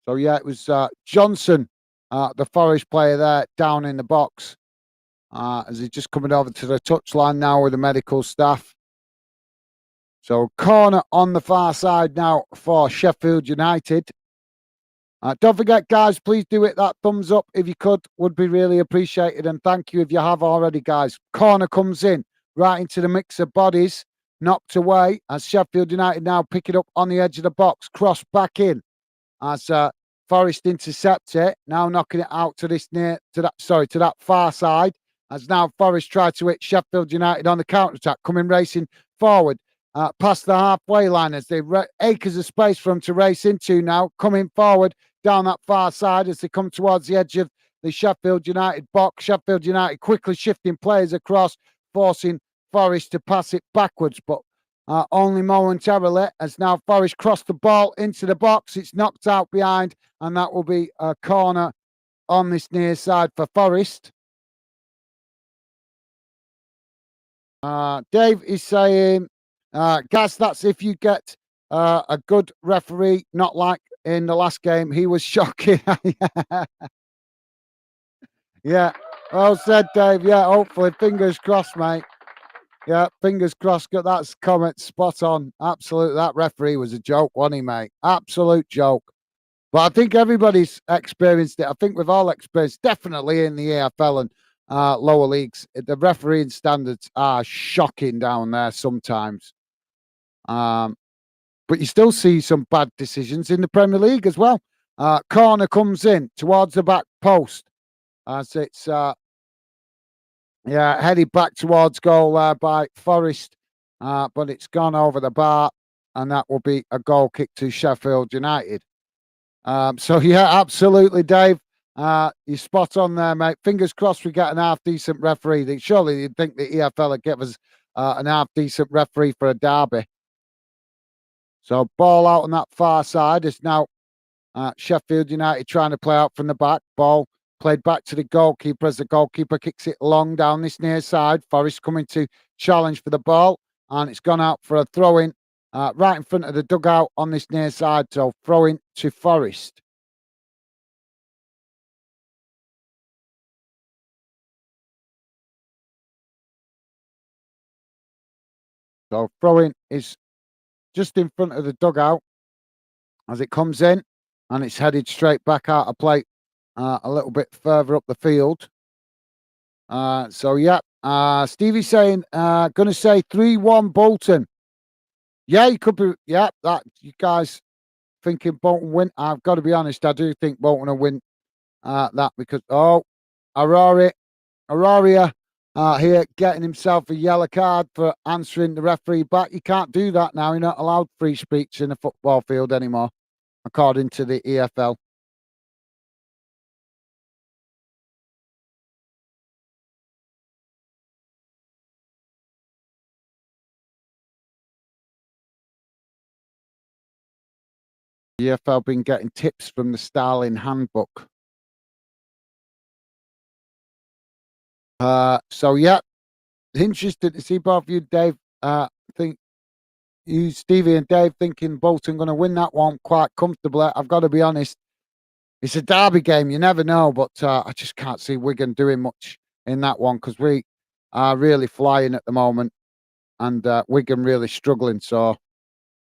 So, yeah, it was Johnson, the Forest player there, down in the box. As he's just coming over to the touchline now with the medical staff. So, corner on the far side now for Sheffield United. Don't forget, guys, please do hit that thumbs up if you could. Would be really appreciated. And thank you if you have already, guys. Corner comes in right into the mix of bodies. Knocked away as Sheffield United now pick it up on the edge of the box. Cross back in as Forest intercept it. Now knocking it out to that far side. As now Forest try to hit Sheffield United on the counter attack, coming racing forward. Past the halfway line as they acres of space for them to race into now, coming forward down that far side as they come towards the edge of the Sheffield United box. Sheffield United quickly shifting players across, forcing Forest to pass it backwards, but only momentarily as now Forest crossed the ball into the box. It's knocked out behind, and that will be a corner on this near side for Forest. Dave is saying, Gaz, that's if you get a good referee, not like in the last game. He was shocking. Yeah, well said, Dave. Yeah, hopefully, fingers crossed, mate. Yeah, fingers crossed. Got that comment spot on. Absolutely, that referee was a joke, wasn't he, mate? Absolute joke. But I think everybody's experienced it. I think we've all experienced, definitely in the AFL and lower leagues, the refereeing standards are shocking down there sometimes. But you still see some bad decisions in the Premier League as well. Corner comes in towards the back post as it's headed back towards goal by Forest, but it's gone over the bar, and that will be a goal kick to Sheffield United. So yeah, absolutely, Dave. You're spot on there, mate. Fingers crossed we get an half decent referee. Surely you'd think the EFL would give us an half decent referee for a derby. So ball out on that far side is now Sheffield United trying to play out from the back. Ball played back to the goalkeeper as the goalkeeper kicks it long down this near side. Forest coming to challenge for the ball, and it's gone out for a throw-in right in front of the dugout on this near side. So throw-in to Forest. So throw-in is just in front of the dugout as it comes in. and it's headed straight back out of play a little bit further up the field. So yeah, Stevie's saying, gonna say 3-1 Bolton. Yeah, you could be. Yeah, that you guys thinking Bolton win. I've got to be honest. I do think Bolton will win that because Auraria here getting himself a yellow card for answering the referee back. You can't do that now. You're not allowed free speech in a football field anymore, according to the EFL. The EFL been getting tips from the Starling handbook. So yeah, interested to see both of you, Dave. I think you, Stevie and Dave, thinking Bolton going to win that one quite comfortably. I've got to be honest. It's a derby game. You never know, but I just can't see Wigan doing much in that one because we are really flying at the moment, and Wigan really struggling. So,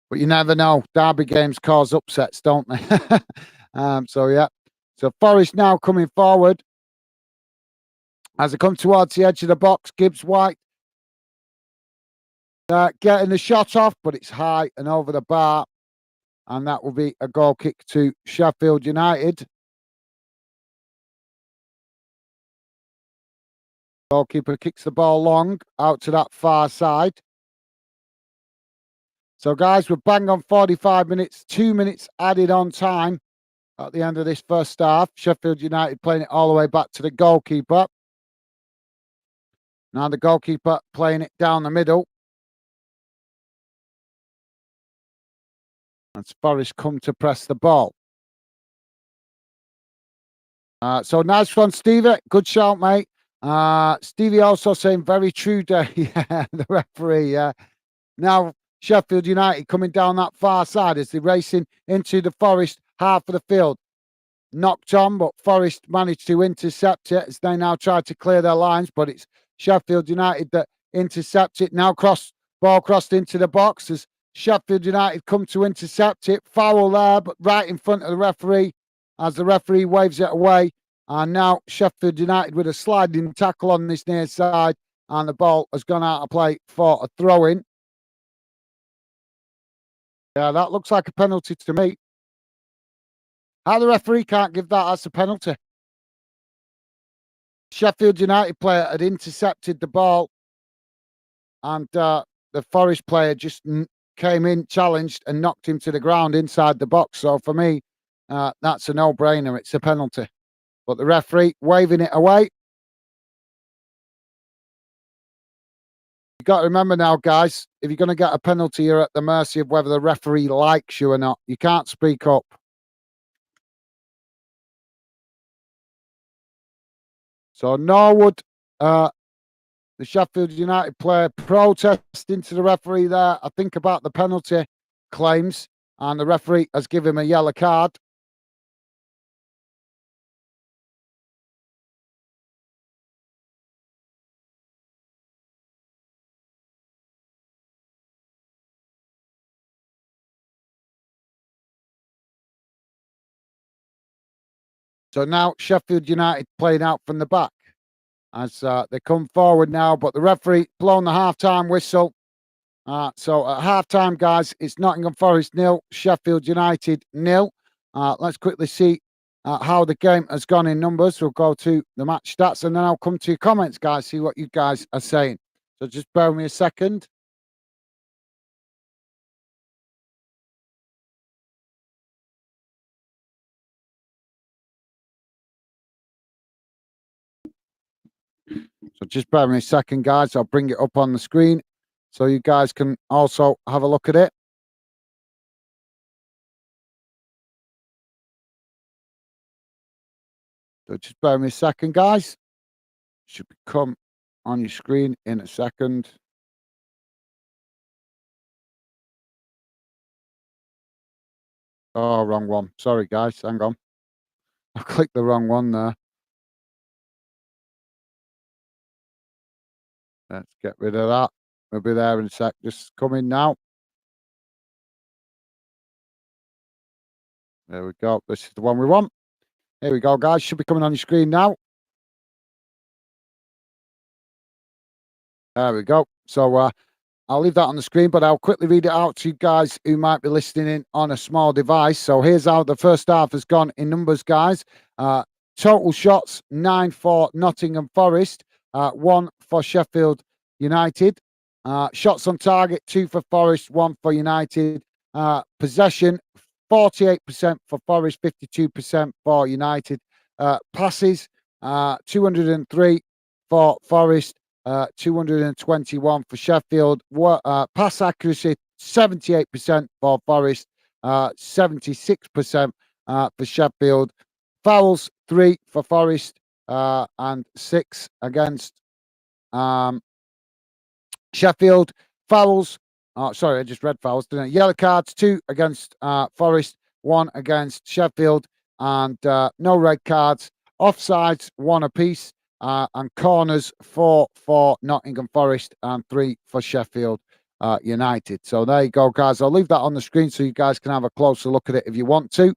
but you never know. Derby games cause upsets, don't they? So yeah. So Forest now coming forward as they come towards the edge of the box. Gibbs White getting the shot off, but it's high and over the bar, and that will be a goal kick to Sheffield United. Goalkeeper kicks the ball long out to that far side. So, guys, we're bang on 45 minutes, 2 minutes added on time at the end of this first half. Sheffield United playing it all the way back to the goalkeeper. Now the goalkeeper playing it down the middle. As Forest come to press the ball. So nice one, Stevie. Good shout, mate. Stevie also saying very true day. Yeah, the referee. Yeah. Now Sheffield United coming down that far side as they're racing into the Forest half of the field. Knocked on, but Forest managed to intercept it as they now try to clear their lines. But it's Sheffield United that intercept it. Now ball crossed into the box as Sheffield United come to intercept it. Foul there, but right in front of the referee as the referee waves it away. And now Sheffield United with a sliding tackle on this near side, and the ball has gone out of play for a throw-in. Yeah, that looks like a penalty to me. How the referee can't give that as a penalty? Sheffield United player had intercepted the ball, and the Forest player just came in, challenged, and knocked him to the ground inside the box. So for me, that's a no-brainer. It's a penalty. But the referee waving it away. You got to remember now, guys, if you're going to get a penalty, you're at the mercy of whether the referee likes you or not. You can't speak up. So Norwood, the Sheffield United player, protesting to the referee there. I think about the penalty claims, and the referee has given him a yellow card. So now Sheffield United playing out from the back as they come forward now, but the referee blown the half-time whistle. So at half-time, guys, it's Nottingham Forest 0, Sheffield United 0. Let's quickly see how the game has gone in numbers. We'll go to the match stats, and then I'll come to your comments, guys, see what you guys are saying. So just bear with me a second. So just bear with me a second, guys. I'll bring it up on the screen so you guys can also have a look at it. So just bear with me a second, guys. Should come on your screen in a second. Oh, wrong one. Sorry, guys. Hang on. I clicked the wrong one there. Let's get rid of that. We'll be there in a sec. Just come in now. There we go. This is the one we want. Here we go, guys. Should be coming on your screen now. There we go. So I'll leave that on the screen, but I'll quickly read it out to you guys who might be listening in on a small device. So here's how the first half has gone in numbers, guys. Total shots, 9 for Nottingham Forest, 1 for Sheffield United. Shots on target, 2 for Forest, 1 for United. Possession, 48% for Forest, 52% for United. Passes, 203 for Forest, 221 for Sheffield. Pass accuracy, 78% for Forest, 76% for Sheffield. Fouls, 3 for Forest, and 6 against Sheffield. Fouls, sorry, I just read fouls, didn't I? Yellow cards, 2 against Forest, 1 against Sheffield, and no red cards. Offsides, 1 apiece, and corners, 4 for Nottingham Forest and 3 for Sheffield United. So there you go, guys. I'll leave that on the screen so you guys can have a closer look at it if you want to.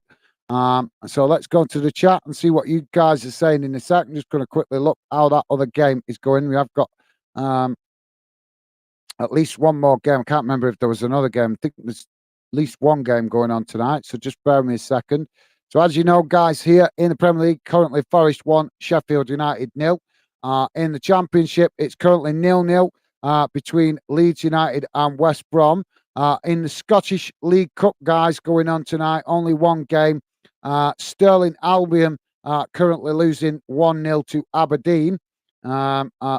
So let's go to the chat and see what you guys are saying in a sec. I'm just going to quickly look how that other game is going. We have got at least one more game. I can't remember if there was another game. I think there's at least one game going on tonight. So just bear with me a second. So as you know, guys, here in the Premier League, currently Forest 1, Sheffield United 0. In the Championship, it's currently 0-0 between Leeds United and West Brom. In the Scottish League Cup, guys, going on tonight, only one game. Stirling Albion currently losing 1-0 to Aberdeen.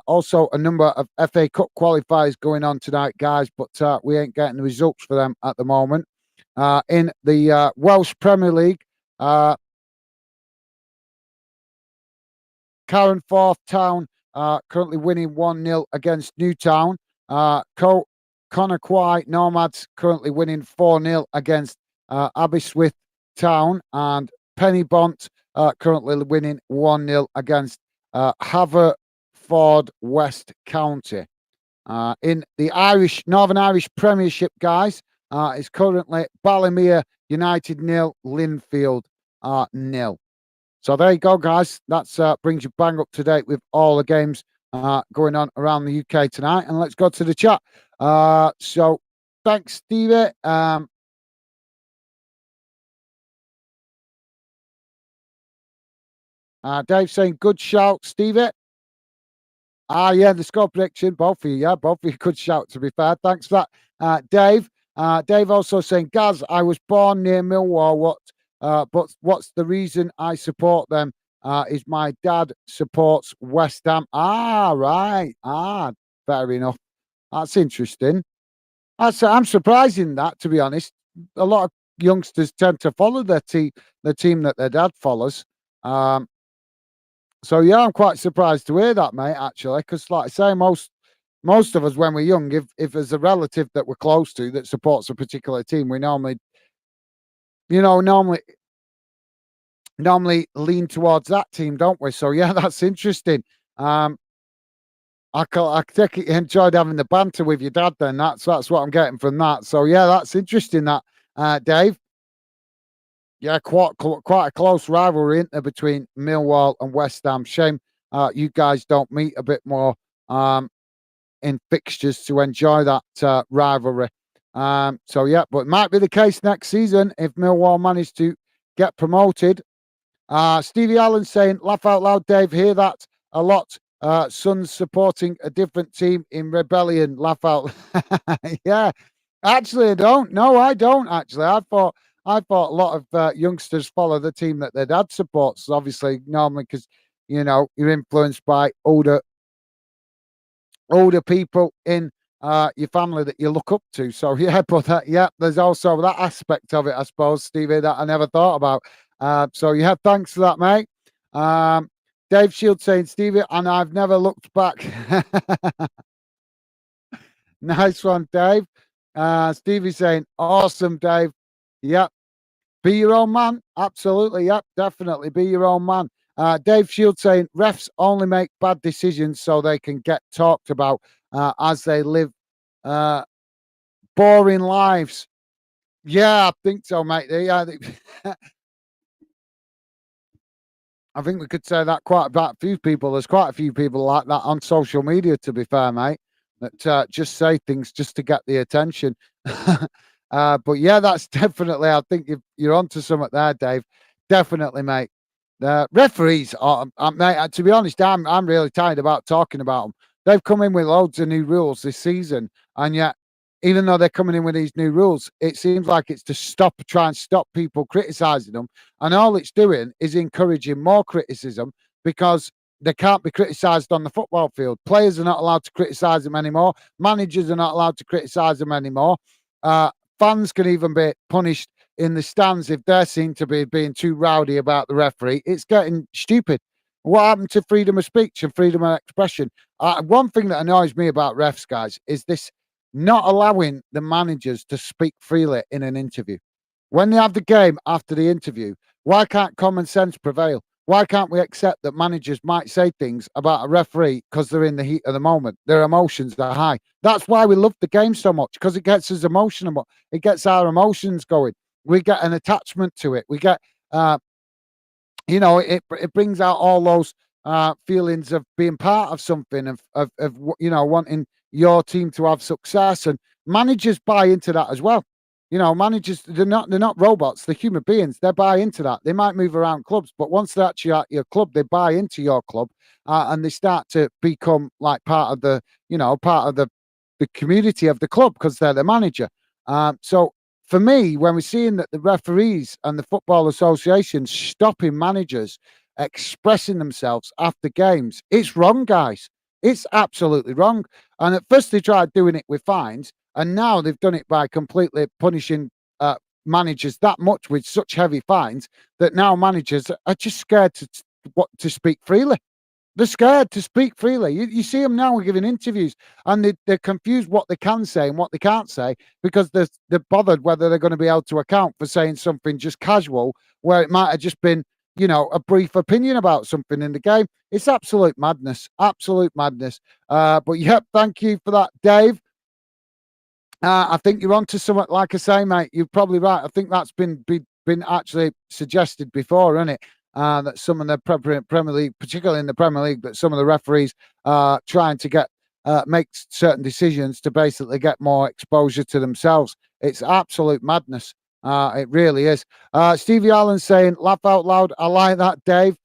Also, a number of FA Cup qualifiers going on tonight, guys, but we ain't getting the results for them at the moment. In the Welsh Premier League, Carnforth Town currently winning 1-0 against Newtown. Conakry Nomads currently winning 4-0 against Aberystwyth Town. And Pennybont currently winning 1-0 against Haverford West County. In the Northern Irish Premiership, guys, it's currently Ballymere United 0, Linfield 0. So there you go, guys. That brings you bang up to date with all the games going on around the UK tonight. And let's go to the chat. So thanks, Stevie. Dave saying good shout, Stevie. Yeah, the score prediction, both of you. Yeah, both of you could shout, to be fair. Thanks for that, Dave. Dave also saying, Gaz, I was born near Millwall. But what's the reason I support them? Is my dad supports West Ham. Right. Fair enough. That's interesting. I'm surprised in that, to be honest. A lot of youngsters tend to follow the team that their dad follows. So yeah, I'm quite surprised to hear that, mate. Actually, because like I say, most of us when we're young, if there's a relative that we're close to that supports a particular team, we normally, normally lean towards that team, don't we? So yeah, that's interesting. I take it you enjoyed having the banter with your dad. Then that's what I'm getting from that. So yeah, that's interesting. That Dave. Yeah, quite a close rivalry, isn't there, between Millwall and West Ham. Shame you guys don't meet a bit more in fixtures to enjoy that rivalry. So yeah, but it might be the case next season if Millwall manage to get promoted. Stevie Allen saying, laugh out loud, Dave, hear that a lot. Sons supporting a different team in rebellion, laugh out. Yeah, actually, I don't. No, I don't, actually. I thought a lot of youngsters follow the team that their dad supports, obviously, normally because, you're influenced by older people in your family that you look up to. So, yeah, but yeah, there's also that aspect of it, I suppose, Stevie, that I never thought about. So, yeah, thanks for that, mate. Dave Shield saying, Stevie, and I've never looked back. Nice one, Dave. Stevie saying, awesome, Dave. Yep. Be your own man. Absolutely. Yep. Definitely. Be your own man. Dave Shield saying, refs only make bad decisions so they can get talked about as they live boring lives. Yeah, I think so, mate. Yeah, I think we could say that quite about a few people. There's quite a few people like that on social media, to be fair, mate, that just say things just to get the attention. But yeah, that's definitely, I think you're onto something there, Dave. Definitely, mate. The referees are, mate, to be honest, I'm really tired about talking about them. They've come in with loads of new rules this season, and yet, even though they're coming in with these new rules, it seems like it's to try and stop people criticising them. And all it's doing is encouraging more criticism because they can't be criticised on the football field. Players are not allowed to criticise them anymore. Managers are not allowed to criticise them anymore. Fans can even be punished in the stands if they're seen to be being too rowdy about the referee. It's getting stupid. What happened to freedom of speech and freedom of expression? One thing that annoys me about refs, guys, is this not allowing the managers to speak freely in an interview. When they have the game after the interview, why can't common sense prevail? Why can't we accept that managers might say things about a referee because they're in the heat of the moment? Their emotions are high. That's why we love the game so much, because it gets us emotional. It gets our emotions going. We get an attachment to it. We get, it brings out all those feelings of being part of something, of wanting your team to have success, and managers buy into that as well. Managers, they're not robots, they're human beings. They buy into that. They might move around clubs, but once they're actually at your club, they buy into your club, and they start to become like part of the community of the club because they're the manager. So for me, when we're seeing that the referees and the Football Association stopping managers expressing themselves after games, it's wrong, guys. It's absolutely wrong. And at first they tried doing it with fines, and now they've done it by completely punishing managers that much with such heavy fines that now managers are just scared to speak freely. They're scared to speak freely. You see them now giving interviews, and they're confused what they can say and what they can't say because they're bothered whether they're going to be able to account for saying something just casual where it might have just been, a brief opinion about something in the game. It's absolute madness. Absolute madness. But yep, thank you for that, Dave. I think you're onto something. Like I say, mate, you're probably right. I think that's been actually suggested before, isn't it? That some of the Premier League, particularly in the Premier League, that some of the referees are trying to make certain decisions to basically get more exposure to themselves. It's absolute madness. It really is. Stevie Allen saying, laugh out loud. I like that, Dave.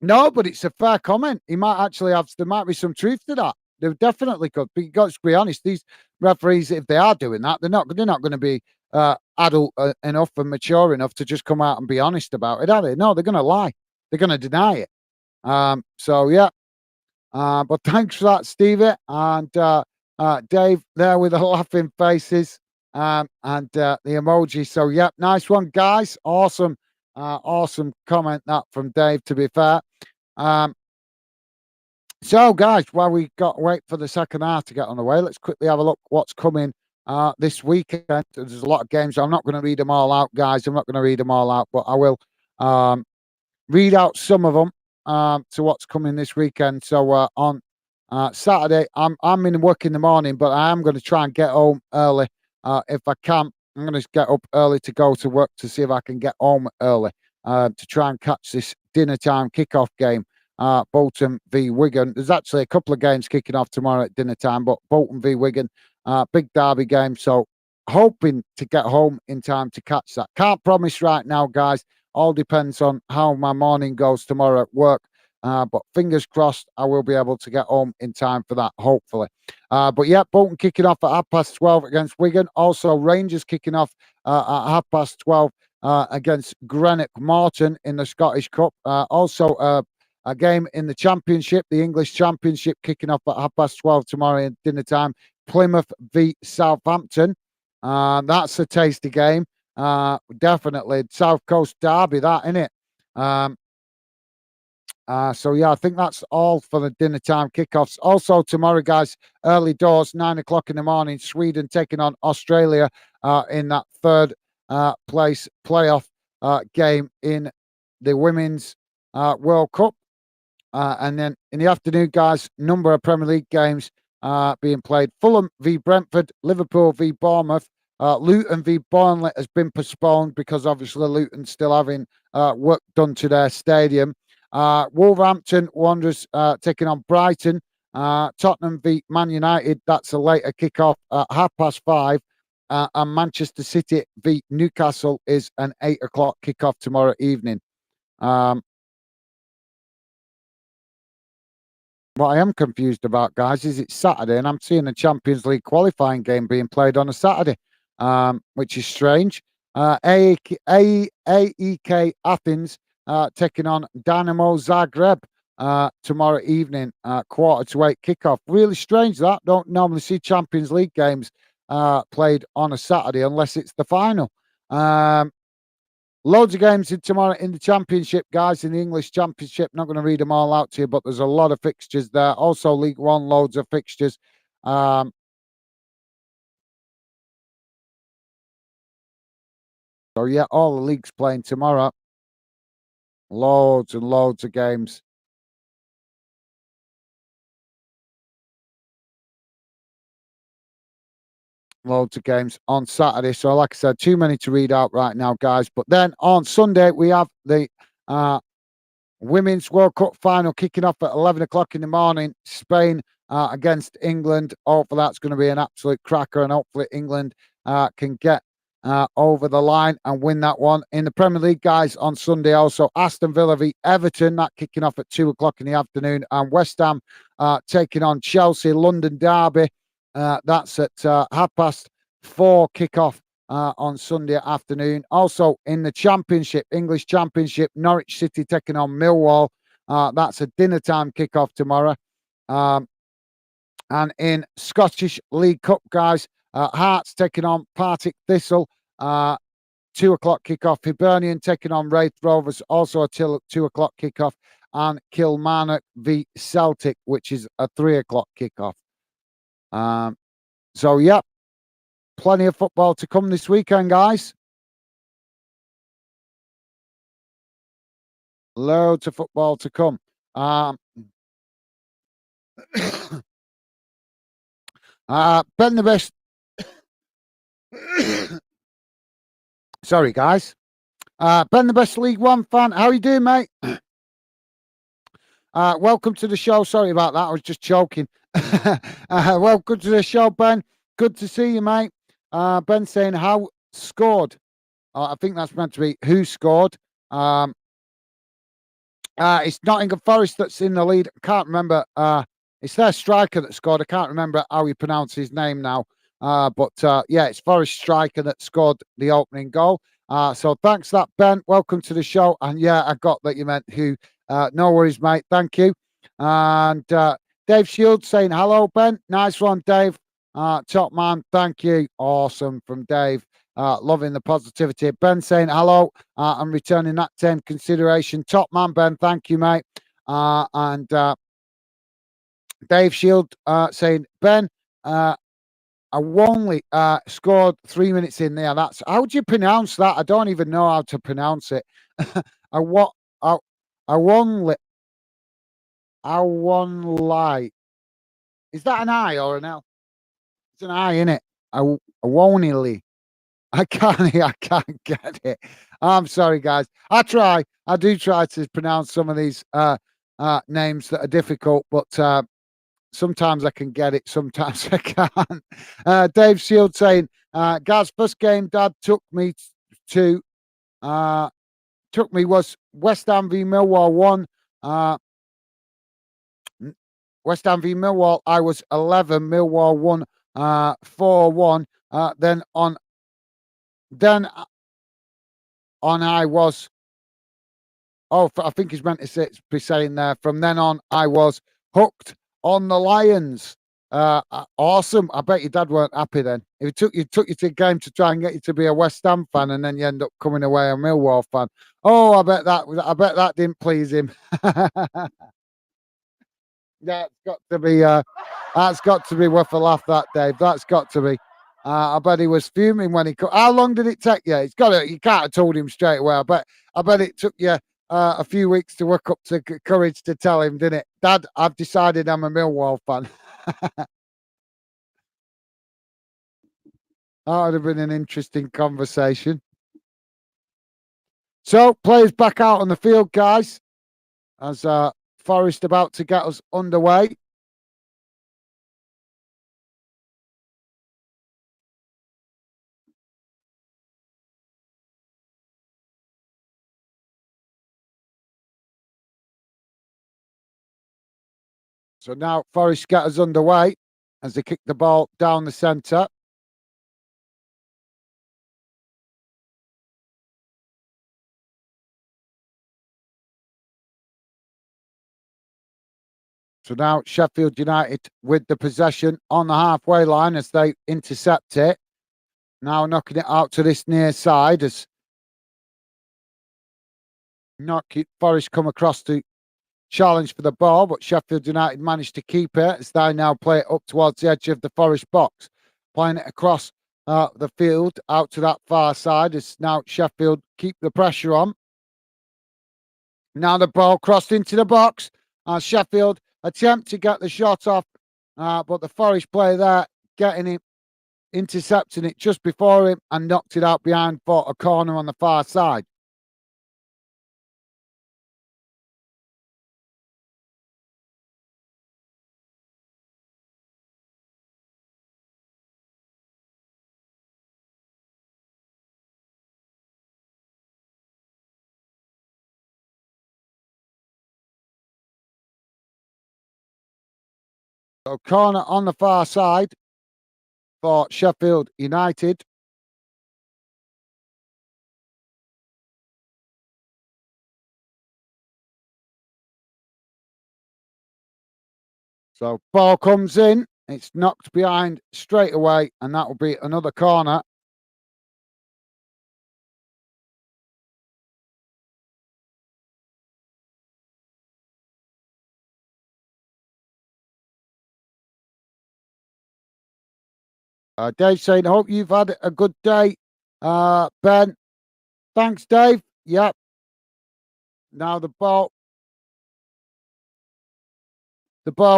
No, but it's a fair comment. There might be some truth to that. They definitely could. But you got to be honest, these referees, if they are doing that, they're not going to be adult enough and mature enough to just come out and be honest about it, are they? No, they're going to lie. They're going to deny it. So yeah. But thanks for that, Stevie and Dave there with the laughing faces and the emoji. So yeah, nice one, guys. Awesome, awesome comment that from Dave. To be fair. So, guys, while we got to wait for the second half to get on the way, let's quickly have a look what's coming this weekend. There's a lot of games. I'm not going to read them all out, guys. I'm not going to read them all out, but I will read out some of them to what's coming this weekend. So on Saturday, I'm in work in the morning, but I am going to try and get home early if I can. I'm going to get up early to go to work to see if I can get home early to try and catch this dinner time kickoff game. Bolton v Wigan. There's actually a couple of games kicking off tomorrow at dinner time, but Bolton v Wigan, big derby game. So hoping to get home in time to catch that. Can't promise right now, guys. All depends on how my morning goes tomorrow at work. But fingers crossed, I will be able to get home in time for that, hopefully. But yeah, Bolton kicking off at 12:30 against Wigan. Also, Rangers kicking off at 12:30 against Greenock Morton in the Scottish Cup. Also, a game in the Championship, the English Championship, kicking off at 12:30 tomorrow at dinner time. Plymouth v Southampton. That's a tasty game. Definitely. South Coast derby, that, isn't it? So, yeah, I think that's all for the dinner time kickoffs. Also, tomorrow, guys, early doors, 9 o'clock in the morning, Sweden taking on Australia in that third place playoff game in the Women's World Cup. And then in the afternoon, guys, number of Premier League games being played. Fulham v Brentford, Liverpool v Bournemouth, Luton v Burnley has been postponed because obviously Luton's still having work done to their stadium. Wolverhampton Wanderers taking on Brighton. Tottenham v Man United, that's a later kickoff at 5:30. And Manchester City v Newcastle is an 8 o'clock kickoff tomorrow evening. What I am confused about, guys, is it's Saturday and I'm seeing a Champions League qualifying game being played on a Saturday, which is strange. AEK Athens taking on Dynamo Zagreb tomorrow evening, 7:45 kickoff. Really strange that. Don't normally see Champions League games played on a Saturday unless it's the final. Loads of games in tomorrow in the Championship, guys, in the English Championship. Not going to read them all out to you, but there's a lot of fixtures there. Also, League One, loads of fixtures. So, yeah, all the leagues playing tomorrow. Loads and loads of games. Loads of games on Saturday. So, like I said, too many to read out right now, guys. But then on Sunday, we have the Women's World Cup final kicking off at 11 o'clock in the morning. Spain against England. Hopefully, that's going to be an absolute cracker, and hopefully, England can get over the line and win that one. In the Premier League, guys, on Sunday, also Aston Villa v Everton, that kicking off at 2 o'clock in the afternoon, and West Ham taking on Chelsea. London derby. That's at 4:30 kickoff on Sunday afternoon. Also in the Championship, English Championship, Norwich City taking on Millwall. That's a dinner time kickoff tomorrow. And in Scottish League Cup, guys, Hearts taking on Partick Thistle. 2 o'clock kickoff. Hibernian taking on Wraith Rovers, also a 2 o'clock kickoff. And Kilmarnock v Celtic, which is a 3 o'clock kickoff. So, yeah, plenty of football to come this weekend, guys. Loads of football to come. Ben the best. Sorry, guys. Ben the best League One fan. How you doing, mate? Welcome to the show. Sorry about that. I was just joking. Welcome to the show, Ben. Good to see you, mate. Ben saying how scored. I think that's meant to be who scored. It's Nottingham Forest that's in the lead. I can't remember. It's their striker that scored. I can't remember how you pronounce his name now. But yeah, it's Forest striker that scored the opening goal. So thanks for that, Ben. Welcome to the show. And yeah, I got that you meant who. No worries, mate. Thank you. And Dave Shields saying hello, Ben. Nice one, Dave. Top man. Thank you. Awesome from Dave. Loving the positivity. Ben saying hello and returning that 10 consideration. Top man, Ben. Thank you, mate. And Dave Shield saying, Ben, I only scored 3 minutes in there. That's how would you pronounce that? I don't even know how to pronounce it. I only. Is that an I or an L? It's an I, isn't it? I only. I can't get it. I'm sorry, guys. I try. I do try to pronounce some of these names that are difficult, but sometimes I can get it, sometimes I can't. Dave Shield saying, Gaz, first game Dad took me was West Ham v Millwall 1. West Ham v Millwall, I was 11. Millwall won 4-1. Then on I was. Oh, I think he's meant to be saying there. From then on, I was hooked on the Lions. Awesome. I bet your dad weren't happy then. If he took you to the game to try and get you to be a West Ham fan, and then you end up coming away a Millwall fan. Oh, I bet that didn't please him. That's got to be worth a laugh, that Dave. That's got to be. I bet he was fuming when he. How long did it take you? You can't have told him straight away. I bet it took you a few weeks to work up to courage to tell him, didn't it? Dad, I've decided I'm a Millwall fan. That would have been an interesting conversation. So, players back out on the field, guys, as Forest about to get us underway. So now Forest get us underway as they kick the ball down the centre. So now Sheffield United with the possession on the halfway line as they intercept it. Now knocking it out to this near side as Forest come across to challenge for the ball, but Sheffield United managed to keep it as they now play it up towards the edge of the Forest box, playing it across the field out to that far side as now Sheffield keep the pressure on. Now the ball crossed into the box and Sheffield attempt to get the shot off, but the Forest player there getting it, intercepting it just before him and knocked it out behind for a corner on the far side. So corner on the far side for Sheffield United. So ball comes in, it's knocked behind straight away, and that will be another corner. Dave saying, hope you've had a good day. Ben, thanks, Dave. Yep. Now the ball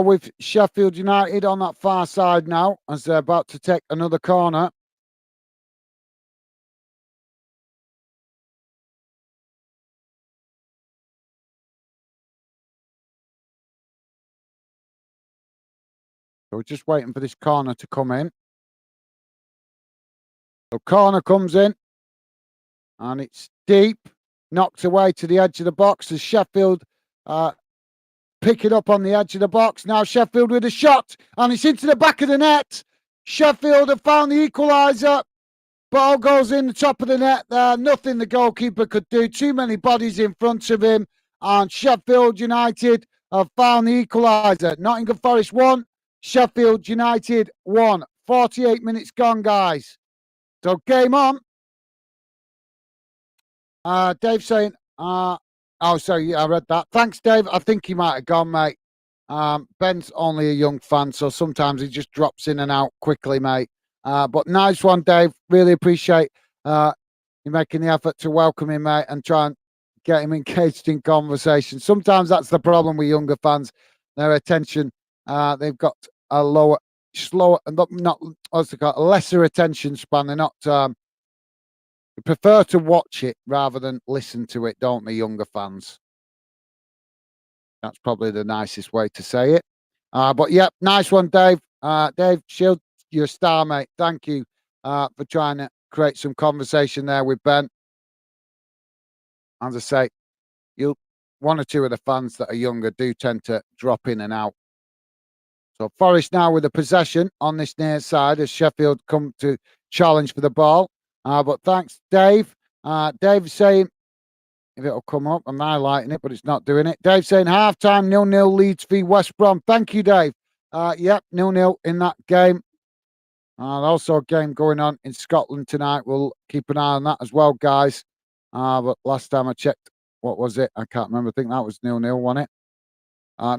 with Sheffield United on that far side now as they're about to take another corner. So we're just waiting for this corner to come in. The corner comes in and it's deep, knocked away to the edge of the box as Sheffield pick it up on the edge of the box. Now Sheffield with a shot and it's into the back of the net. Sheffield have found the equalizer. Ball goes in the top of the net there. Nothing the goalkeeper could do. Too many bodies in front of him. And Sheffield United have found the equaliser. Nottingham Forest 1, Sheffield United 1. 48 minutes gone, guys. So game on. Dave saying, oh, sorry, I read that. Thanks, Dave. I think he might have gone, mate. Ben's only a young fan, so sometimes he just drops in and out quickly, mate. But nice one, Dave. Really appreciate you making the effort to welcome him, mate, and try and get him engaged in conversation. Sometimes that's the problem with younger fans. Their attention, they've got a lower, slower, and not what's it called, a lesser attention span. They're not. They prefer to watch it rather than listen to it, don't they, younger fans? That's probably the nicest way to say it. But yeah, nice one, Dave. Dave Shield, you're a star, mate. Thank you for trying to create some conversation there with Ben. As I say, one or two of the fans that are younger do tend to drop in and out. So Forest now with the possession on this near side as Sheffield come to challenge for the ball. But thanks, Dave. Dave saying, if it'll come up, I'm highlighting it, but it's not doing it. Dave saying half-time, 0-0 Leeds v West Brom. Thank you, Dave. Yep, 0-0 in that game. Also a game going on in Scotland tonight. We'll keep an eye on that as well, guys. But last time I checked, what was it? I can't remember. I think that was 0-0, wasn't it?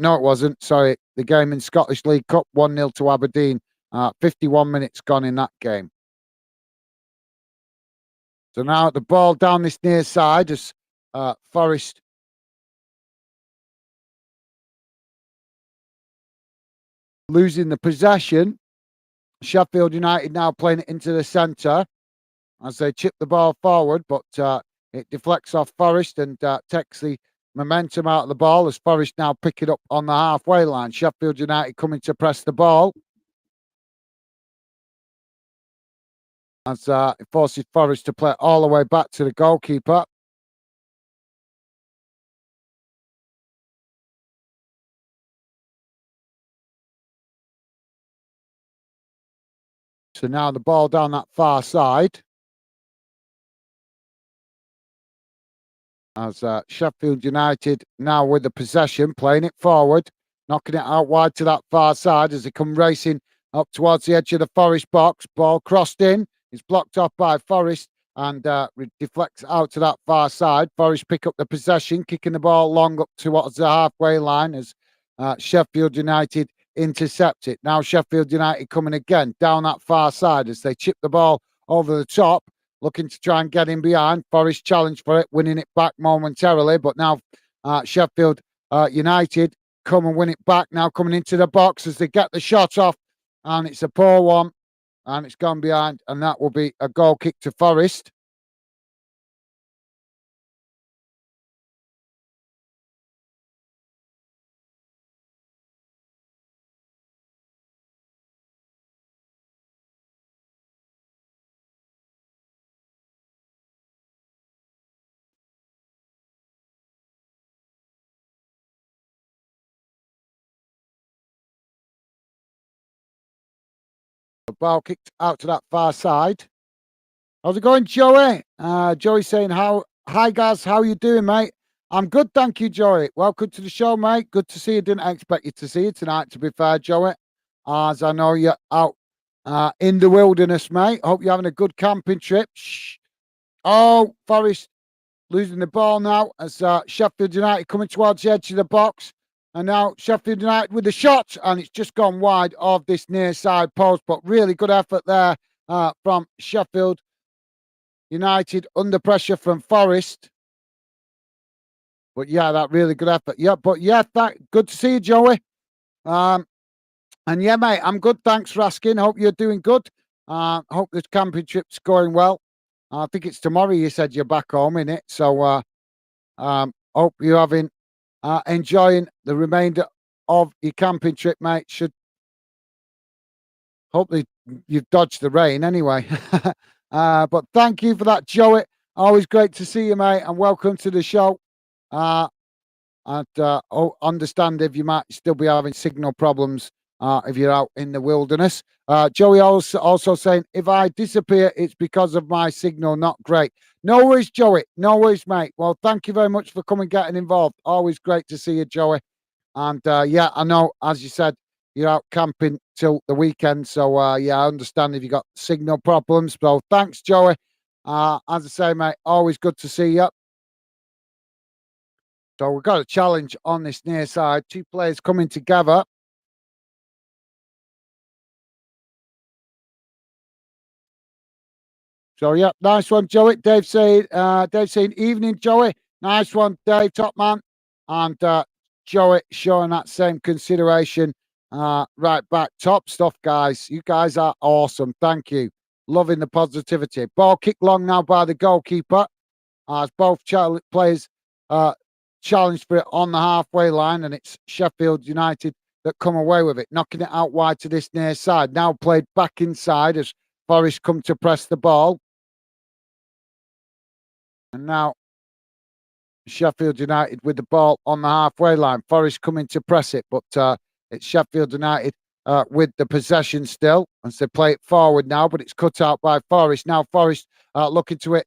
No, it wasn't. Sorry. The game in Scottish League Cup, 1-0 to Aberdeen. 51 minutes gone in that game. So now the ball down this near side as Forest losing the possession. Sheffield United now playing it into the centre as they chip the ball forward, but it deflects off Forest and takes the momentum out of the ball as Forest now pick it up on the halfway line. Sheffield United coming to press the ball as it forces Forest to play all the way back to the goalkeeper. So now the ball down that far side as Sheffield United now with the possession, playing it forward, knocking it out wide to that far side as they come racing up towards the edge of the Forest box. Ball crossed in, it's blocked off by Forest and deflects out to that far side. Forest pick up the possession, kicking the ball long up towards the halfway line as Sheffield United intercept it. Now Sheffield United coming again down that far side as they chip the ball over the top, looking to try and get in behind. Forest challenge for it, winning it back momentarily, but now Sheffield United come and win it back, now coming into the box as they get the shot off, and it's a poor one, and it's gone behind, and that will be a goal kick to Forest. The ball kicked out to that far side. How's it going, Joey? Joey saying, hi guys, how you doing, mate? I'm good, thank you, Joey. Welcome to the show, mate. Good to see you. Didn't expect you to see you tonight, to be fair, Joey. As I know you're out in the wilderness, mate. Hope you're having a good camping trip. Shh. Oh, Forest losing the ball now as Sheffield United coming towards the edge of the box. And now Sheffield United with the shot, and it's just gone wide of this near side post. But really good effort there from Sheffield United under pressure from Forest. But yeah, that really good effort. Yeah, but yeah, good to see you, Joey. And yeah, mate, I'm good. Thanks for asking. Hope you're doing good. Hope this camping trip's going well. I think it's tomorrow. You said you're back home, innit? So hope you're having enjoying the remainder of your camping trip, mate. Should hopefully you've dodged the rain anyway. But thank you for that, Joey. Always great to see you, mate, and welcome to the show. And understand if you might still be having signal problems if you're out in the wilderness. Joey also saying, if I disappear, it's because of my signal not great. No worries, Joey. No worries, mate. Well, thank you very much for coming getting involved. Always great to see you, Joey. And yeah, I know, as you said, you're out camping till the weekend. So yeah, I understand if you got signal problems. So thanks, Joey. As I say, mate, always good to see you. So we've got a challenge on this near side. Two players coming together. So yeah, nice one, Joey. Dave saying evening, Joey. Nice one, Dave, top man. And Joey showing that same consideration. Right back. Top stuff, guys. You guys are awesome. Thank you. Loving the positivity. Ball kicked long now by the goalkeeper. As both players challenged for it on the halfway line, and it's Sheffield United that come away with it, knocking it out wide to this near side. Now played back inside as Forest come to press the ball. And now Sheffield United with the ball on the halfway line. Forest coming to press it, but it's Sheffield United with the possession still as they play it forward now, but it's cut out by Forest. Now Forest looking to it.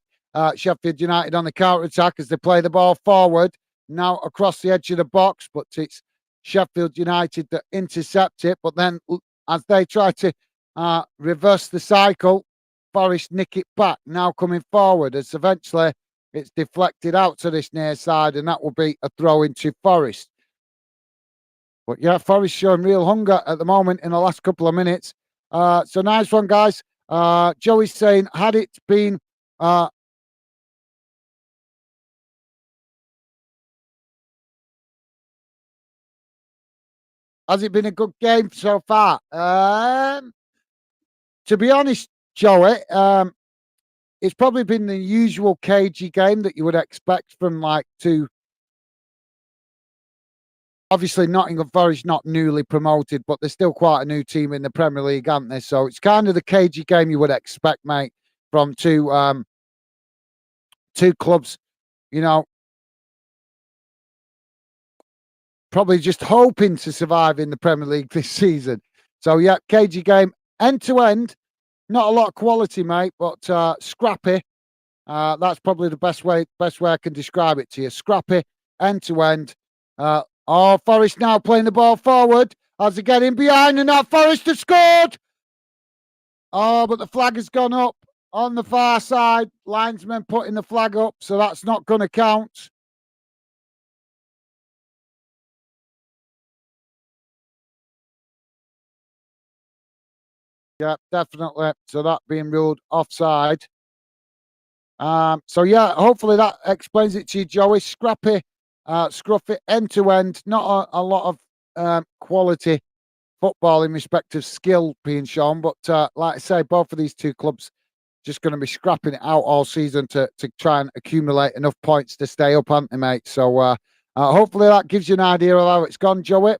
Sheffield United on the counter attack as they play the ball forward. Now across the edge of the box, but it's Sheffield United that intercept it. But then as they try to reverse the cycle, Forest nick it back. Now coming forward as eventually it's deflected out to this near side, and that will be a throw into Forest. But yeah, Forest showing real hunger at the moment in the last couple of minutes. So nice one, guys. Joey's saying, had it been has it been a good game so far? To be honest, Joey, it's probably been the usual cagey game that you would expect from like two. Obviously, Nottingham Forest not newly promoted, but they're still quite a new team in the Premier League, aren't they? So it's kind of the cagey game you would expect, mate, from two clubs. You know, probably just hoping to survive in the Premier League this season. So yeah, cagey game, end to end. Not a lot of quality, mate, but scrappy. That's probably the best way I can describe it to you. Scrappy, end to end. Forest now playing the ball forward as they get in behind, and that Forest has scored. Oh, but the flag has gone up on the far side. Linesman putting the flag up, so that's not going to count. Yeah, definitely. So that being ruled offside. So yeah, hopefully that explains it to you, Joey. Scrappy, scruffy, end to end. Not a lot of quality football in respect of skill being shown, but like I say, both of these two clubs just going to be scrapping it out all season to try and accumulate enough points to stay up, aren't they, mate? So hopefully that gives you an idea of how it's gone, Joey.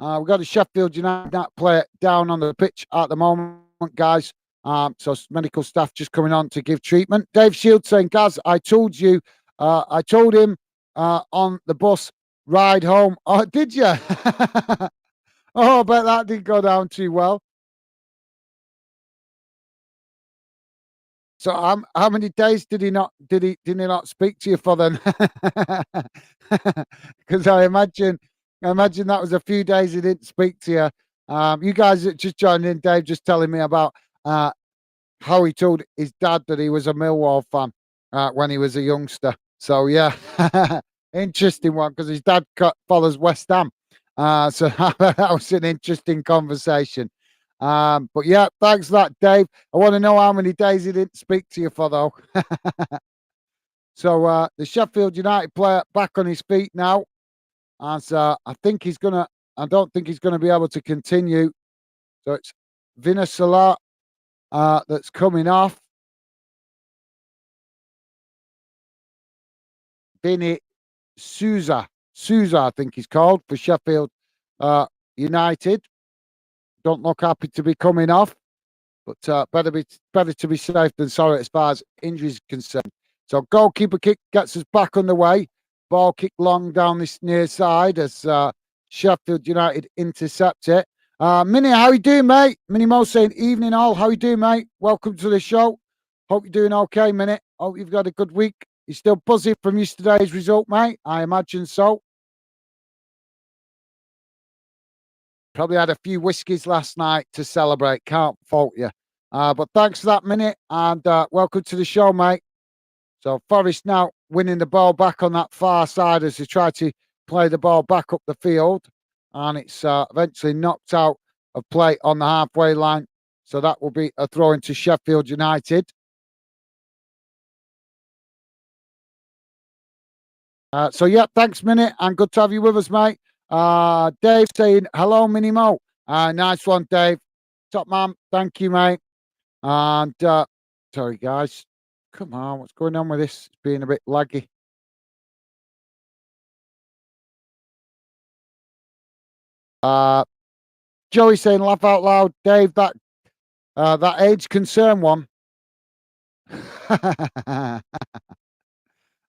We've got a Sheffield United player down on the pitch at the moment, guys. So medical staff just coming on to give treatment. Dave Shields saying, Gaz, I told you, I told him on the bus ride home. Oh, did you? Oh, I bet that didn't go down too well. So how many days did he not speak to you for then? Because I imagine that was a few days he didn't speak to you. You guys that just joined in, Dave just telling me about how he told his dad that he was a Millwall fan when he was a youngster. So yeah, interesting one because his dad follows West Ham. So that was an interesting conversation. But yeah, thanks for that, Dave. I want to know how many days he didn't speak to you for, though. So the Sheffield United player back on his feet now, as I think he's gonna. I don't think he's going to be able to continue. So it's Vinasala that's coming off. Vinny Souza, I think he's called for Sheffield United. Don't look happy to be coming off. But better to be safe than sorry as far as injuries concerned. So goalkeeper kick gets us back on the way. Ball kick long down this near side as Sheffield United intercept it. Minnie, how you doing, mate? Minnie Mo saying evening all. How you doing, mate? Welcome to the show. Hope you're doing okay, Minnie. Hope you've got a good week. You still buzzing from yesterday's result, mate? I imagine so. Probably had a few whiskies last night to celebrate. Can't fault you. But thanks for that, Minute, and welcome to the show, mate. So Forest now winning the ball back on that far side as they try to play the ball back up the field, and it's eventually knocked out of play on the halfway line. So that will be a throw into Sheffield United. So yeah, thanks, Minute, and good to have you with us, mate. Dave saying hello, Minnie Mo. Nice one, Dave. Top man, thank you, mate. And sorry, guys. Come on, what's going on with this? It's being a bit laggy. Uh, Joey saying laugh out loud. Dave, that age concern one.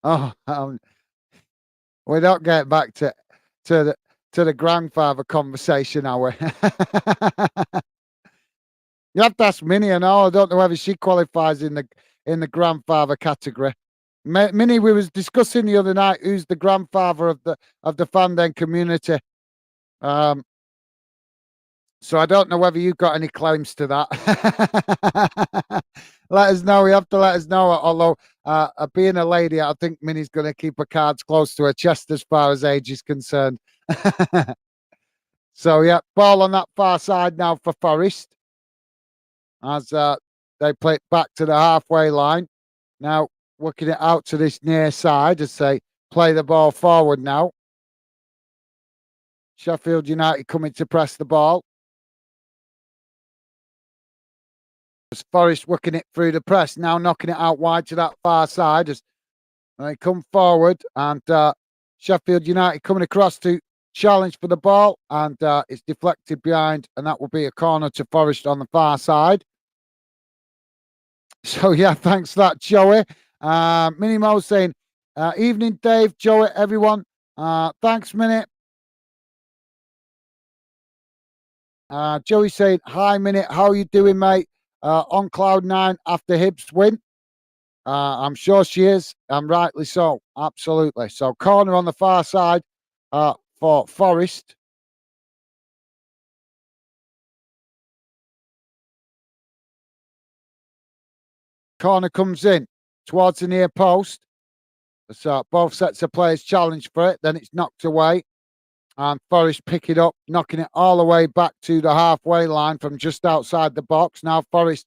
Oh, we're not getting back to the grandfather conversation, are we? You have to ask Minnie and all. I don't know whether she qualifies in the grandfather category. Minnie, we was discussing the other night who's the grandfather of the fandom community. So I don't know whether you've got any claims to that. Let us know. You have to let us know. Although being a lady, I think Minnie's going to keep her cards close to her chest as far as age is concerned. So yeah, ball on that far side now for Forest as they play it back to the halfway line. Now working it out to this near side as they play the ball forward now. Sheffield United coming to press the ball. As Forest working it through the press, now knocking it out wide to that far side as they come forward, and Sheffield United coming across to challenge for the ball, and it's deflected behind, and that will be a corner to Forest on the far side. So yeah, thanks for that, Joey. Minnie Mo saying, evening, Dave, Joey, everyone. Thanks, Minnie. Joey saying, hi, Minnie, how are you doing, mate? On cloud nine after Hibs win. I'm sure she is, and rightly so. Absolutely. So corner on the far side for Forest. Corner comes in towards the near post. So both sets of players challenge for it. Then it's knocked away. And Forest pick it up, knocking it all the way back to the halfway line from just outside the box. Now Forest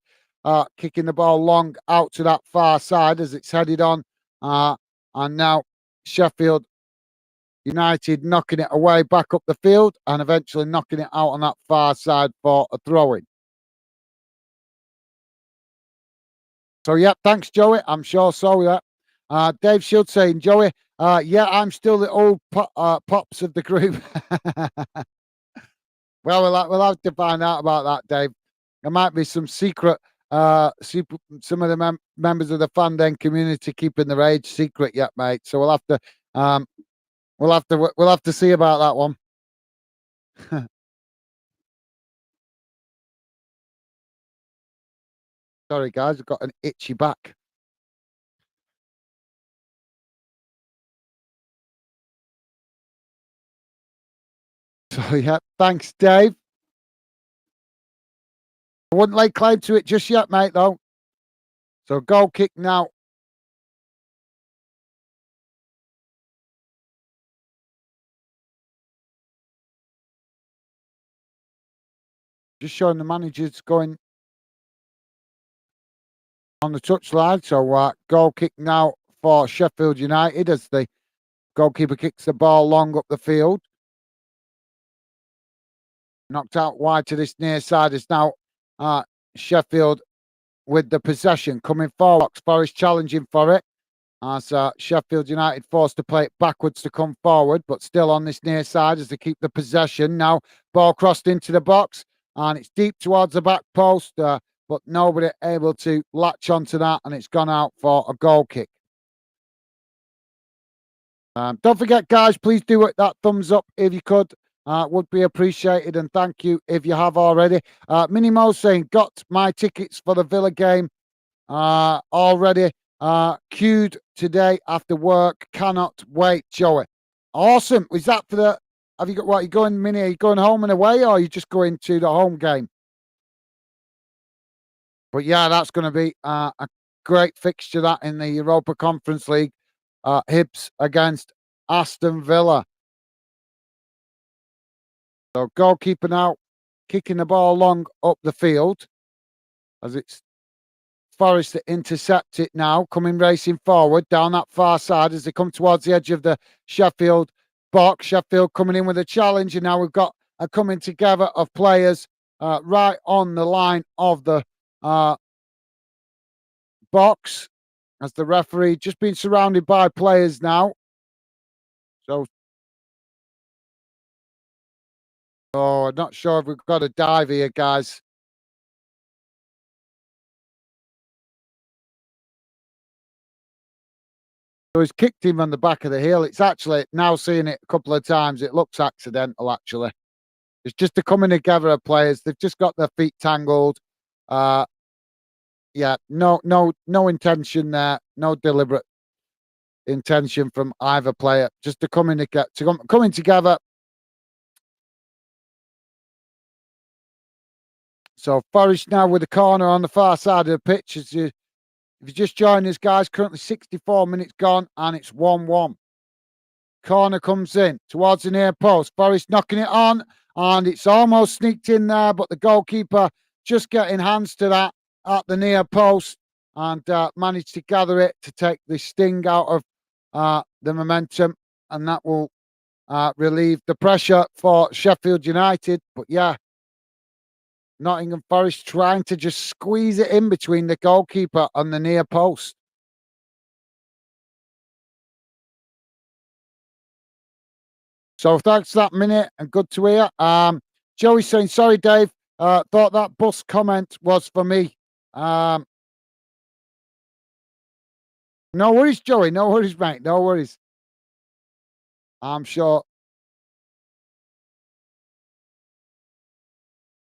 kicking the ball long out to that far side as it's headed on. And now Sheffield United knocking it away back up the field and eventually knocking it out on that far side for a throw-in. So, yeah, thanks, Joey. I'm sure so, yeah. Dave Shield saying, Joey, yeah, I'm still the old pops of the group. Well, we'll have to find out about that, Dave. There might be some secret, some of the members of the fan den community keeping their age secret yet, mate. So we'll have to see about that one. Sorry, guys, I've got an itchy back. So yeah, thanks, Dave. I wouldn't lay claim to it just yet, mate, though. So goal kick now. Just showing the managers going on the touchline. So goal kick now for Sheffield United as the goalkeeper kicks the ball long up the field. Knocked out wide to this near side is now Sheffield with the possession coming forward. Forest challenging for it. As Sheffield United forced to play it backwards to come forward, but still on this near side as they keep the possession. Now ball crossed into the box and it's deep towards the back post, but nobody able to latch onto that, and it's gone out for a goal kick. Don't forget, guys, please do it that thumbs up if you could. Would be appreciated, and thank you if you have already. Minnie Mo saying, got my tickets for the Villa game already queued today after work. Cannot wait, Joey. Awesome. Is that for the? Have you got what? You going, Minnie? Are you going home and away, or are you just going to the home game? But yeah, that's going to be a great fixture that in the Europa Conference League. Hibs against Aston Villa. So goalkeeper now kicking the ball long up the field as it's Forest that intercept it now, coming racing forward down that far side as they come towards the edge of the Sheffield box. Sheffield coming in with a challenge, and now we've got a coming together of players right on the line of the box as the referee just been surrounded by players now. So, I'm not sure if we've got a dive here, guys. So he's kicked him on the back of the heel. It's actually, now seeing it a couple of times, it looks accidental, actually. It's just the coming together of players. They've just got their feet tangled. Yeah, no intention there. No deliberate intention from either player. Just to coming together. So Forest now with the corner on the far side of the pitch. If you just joined us, guys, currently 64 minutes gone and it's 1-1. Corner comes in towards the near post. Forest knocking it on, and it's almost sneaked in there, but the goalkeeper just getting hands to that at the near post and managed to gather it to take the sting out of the momentum, and that will relieve the pressure for Sheffield United. But yeah, Nottingham Forest trying to just squeeze it in between the goalkeeper and the near post. So thanks for that minute and good to hear. Joey's saying, sorry, Dave. Thought that bus comment was for me. No worries, Joey. No worries, mate. No worries. I'm sure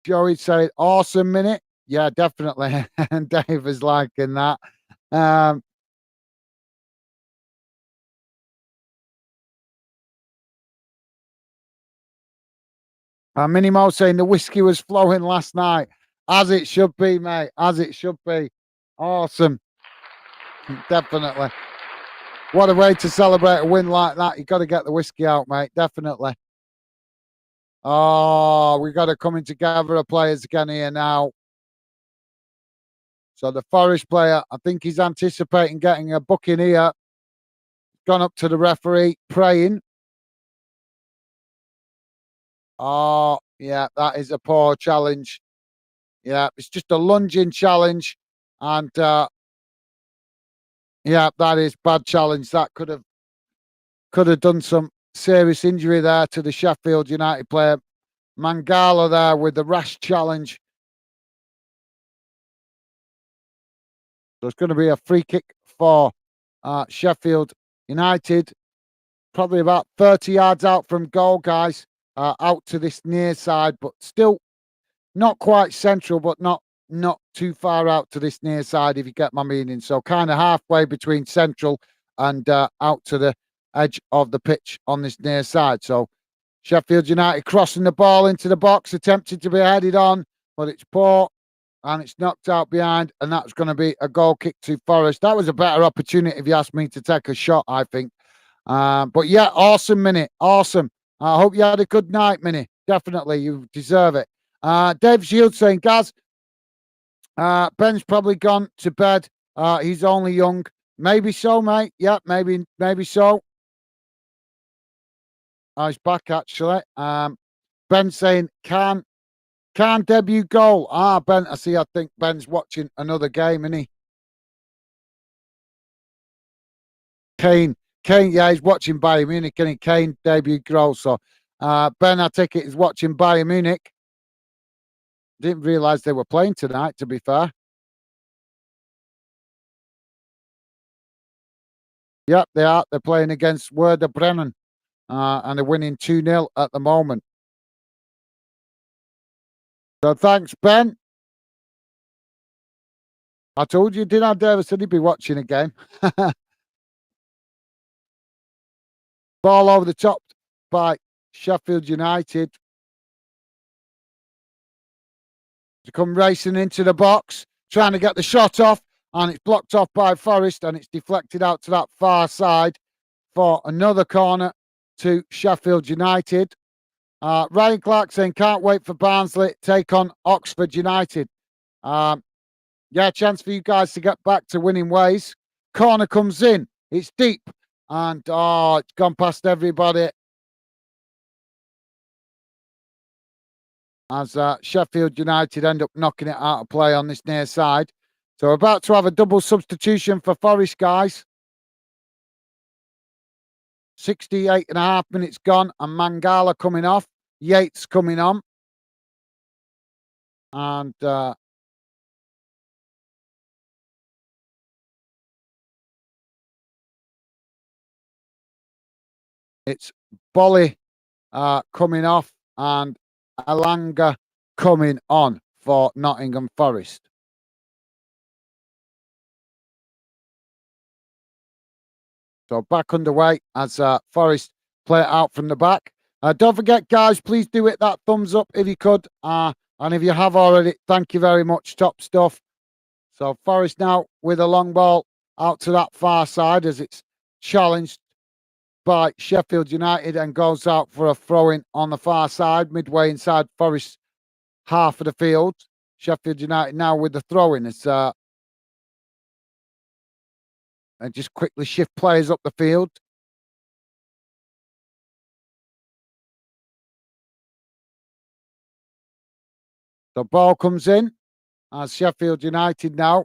Joey said, awesome minute. Yeah, definitely. And Dave is liking that. Um, Minnie Mo saying the whiskey was flowing last night. As it should be, mate. As it should be. Awesome. Definitely. What a way to celebrate a win like that. You got to get the whiskey out, mate. Definitely. Oh, we got to coming together of players again here now. So the Forest player, I think he's anticipating getting a booking here. Gone up to the referee, praying. Oh, yeah, that is a poor challenge. Yeah, it's just a lunging challenge. And yeah, that is bad challenge. That could have done some serious injury there to the Sheffield United player. Mangala there with the rash challenge. So it's going to be a free kick for Sheffield United. Probably about 30 yards out from goal, guys. Out to this near side, but still not quite central, but not too far out to this near side, if you get my meaning. So kind of halfway between central and out to the edge of the pitch on this near side. So Sheffield United crossing the ball into the box, attempted to be headed on, but it's poor and it's knocked out behind, and that's going to be a goal kick to Forest. That was a better opportunity, if you ask me, to take a shot, I think. But yeah, awesome minute, awesome. I hope you had a good night, Minnie. Definitely, you deserve it. Dave Shields saying, Gaz, Ben's probably gone to bed. He's only young. Maybe so, mate. Yeah, maybe so. He's back actually. Ben saying, can debut goal. Ben, I see. I think Ben's watching another game, isn't he? Kane, yeah, he's watching Bayern Munich, and Kane debut goal. So, Ben, I take it, is watching Bayern Munich. Didn't realise they were playing tonight, to be fair. Yep, they are. They're playing against Werder Bremen, and they're winning 2-0 at the moment. So thanks, Ben. I told you, didn't I, David? Said he'd be watching a game. Ball over the top by Sheffield United. To come racing into the box, trying to get the shot off, and it's blocked off by Forest, and it's deflected out to that far side for another corner to Sheffield United. Ryan Clark saying, can't wait for Barnsley take on Oxford United. Yeah, chance for you guys to get back to winning ways. Corner comes in, it's deep, and it's gone past everybody. As Sheffield United end up knocking it out of play on this near side. So we're about to have a double substitution for Forest, guys. 68.5 minutes gone, and Mangala coming off. Yates coming on. And it's Bolly coming off and Alanga coming on for Nottingham Forest. So back underway as Forest play it out from the back. Don't forget, guys, please do hit that thumbs up if you could. And if you have already, thank you very much. Top stuff. So Forest now with a long ball out to that far side as it's challenged by Sheffield United and goes out for a throw-in on the far side, midway inside Forest half of the field. Sheffield United now with the throw-in. It's and just quickly shift players up the field. The ball comes in as Sheffield United now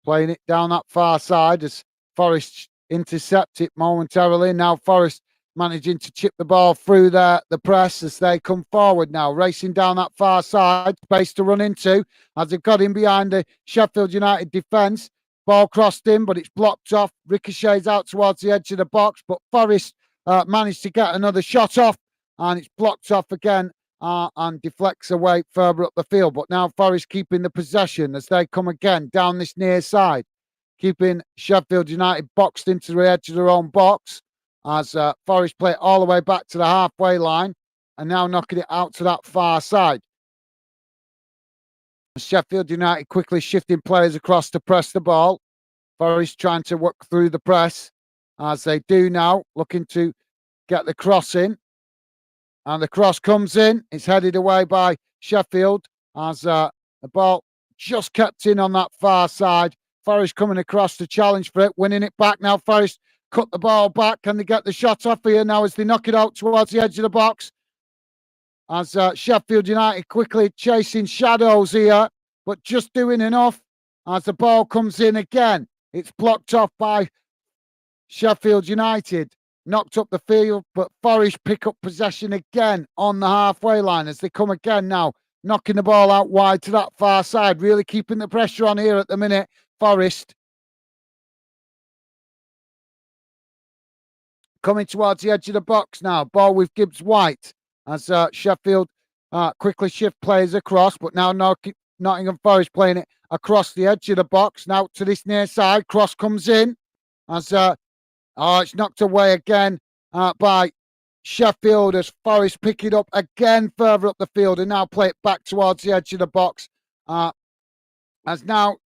playing it down that far side as Forest intercept it momentarily. Now Forest managing to chip the ball through the press as they come forward now, racing down that far side, space to run into as they've got in behind the Sheffield United defence. Ball crossed in, but it's blocked off, ricochets out towards the edge of the box, but Forest managed to get another shot off, and it's blocked off again and deflects away further up the field. But now Forest keeping the possession as they come again down this near side, keeping Sheffield United boxed into the edge of their own box as Forest play all the way back to the halfway line and now knocking it out to that far side. Sheffield United quickly shifting players across to press the ball. Forest trying to work through the press as they do now, looking to get the cross in. And the cross comes in. It's headed away by Sheffield as the ball just kept in on that far side. Forest coming across to challenge for it, winning it back now. Forest cut the ball back. Can they get the shot off here now as they knock it out towards the edge of the box? As Sheffield United quickly chasing shadows here, but just doing enough as the ball comes in again. It's blocked off by Sheffield United. Knocked up the field, but Forest pick up possession again on the halfway line as they come again now, knocking the ball out wide to that far side, really keeping the pressure on here at the minute. Forest coming towards the edge of the box now. Ball with Gibbs-White as Sheffield quickly shift players across, but now Nottingham Forest playing it across the edge of the box. Now to this near side, cross comes in as it's knocked away again by Sheffield as Forest pick it up again further up the field and now play it back towards the edge of the box. As now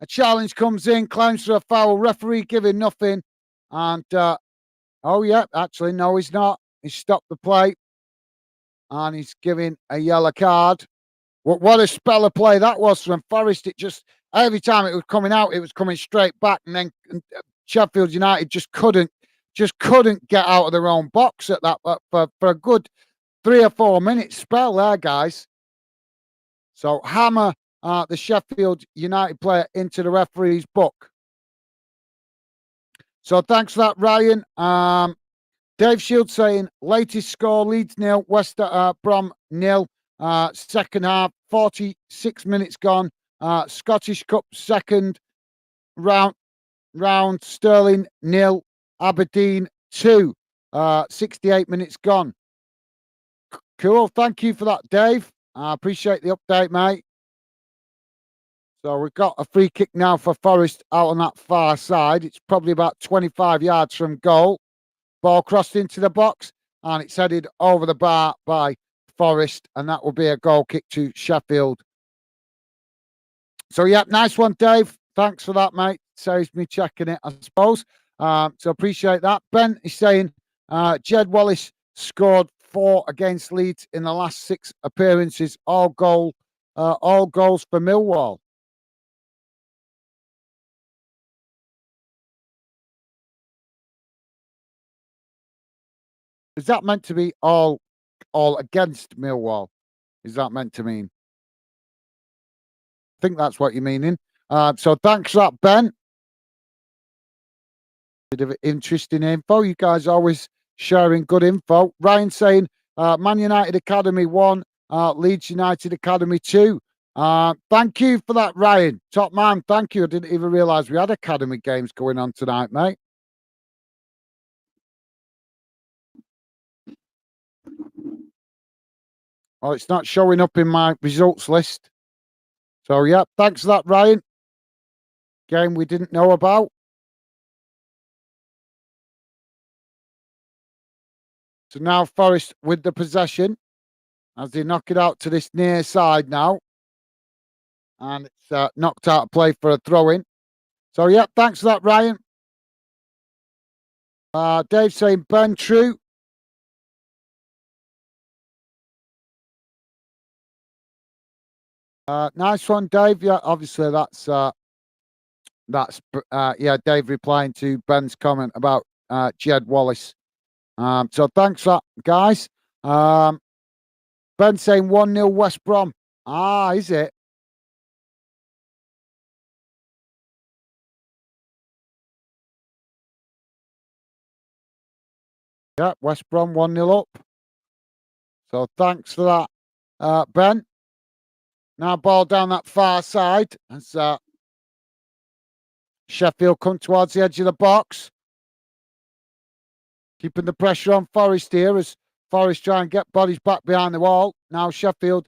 a challenge comes in, claims for a foul, referee giving nothing. And, oh yeah, actually, no, he's not. He's stopped the play and he's giving a yellow card. What a spell of play that was from Forest. It just, every time it was coming out, it was coming straight back, and then Sheffield United just couldn't get out of their own box at that for a good 3 or 4 minute spell there, guys. So hammer the Sheffield United player into the referee's book. So thanks for that, Ryan. Dave Shields saying latest score: Leeds 0, West Brom 0. Second half, 46 minutes gone. Scottish Cup second round, Stirling 0, Aberdeen 2. 68 minutes gone. Cool. Thank you for that, Dave. I appreciate the update, mate. So we've got a free kick now for Forest out on that far side. It's probably about 25 yards from goal. Ball crossed into the box and it's headed over the bar by Forest, and that will be a goal kick to Sheffield. So, yeah, nice one, Dave. Thanks for that, mate. Saves me checking it, I suppose. So appreciate that. Ben is saying Jed Wallace scored 4 against Leeds in the last 6 appearances. All goals for Millwall. Is that meant to be all against Millwall? Is that meant to mean? I think that's what you're meaning. So thanks for that, Ben. Bit of interesting info. You guys always sharing good info. Ryan saying Man United Academy 1, Leeds United Academy 2. Thank you for that, Ryan. Top man, thank you. I didn't even realise we had academy games going on tonight, mate. Well, it's not showing up in my results list. So, yeah, thanks for that, Ryan. Game we didn't know about. So now Forest with the possession as they knock it out to this near side now. And it's knocked out of play for a throw-in. So, yeah, thanks for that, Ryan. Dave saying Ben True. Nice one, Dave. Yeah, obviously that's Dave replying to Ben's comment about Jed Wallace. So thanks for that, guys. Ben saying 1-0 West Brom. Ah, is it? Yeah, West Brom 1-0 up. So thanks for that, Ben. Now ball down that far side as Sheffield come towards the edge of the box. Keeping the pressure on Forest here as Forest try and get bodies back behind the wall. Now Sheffield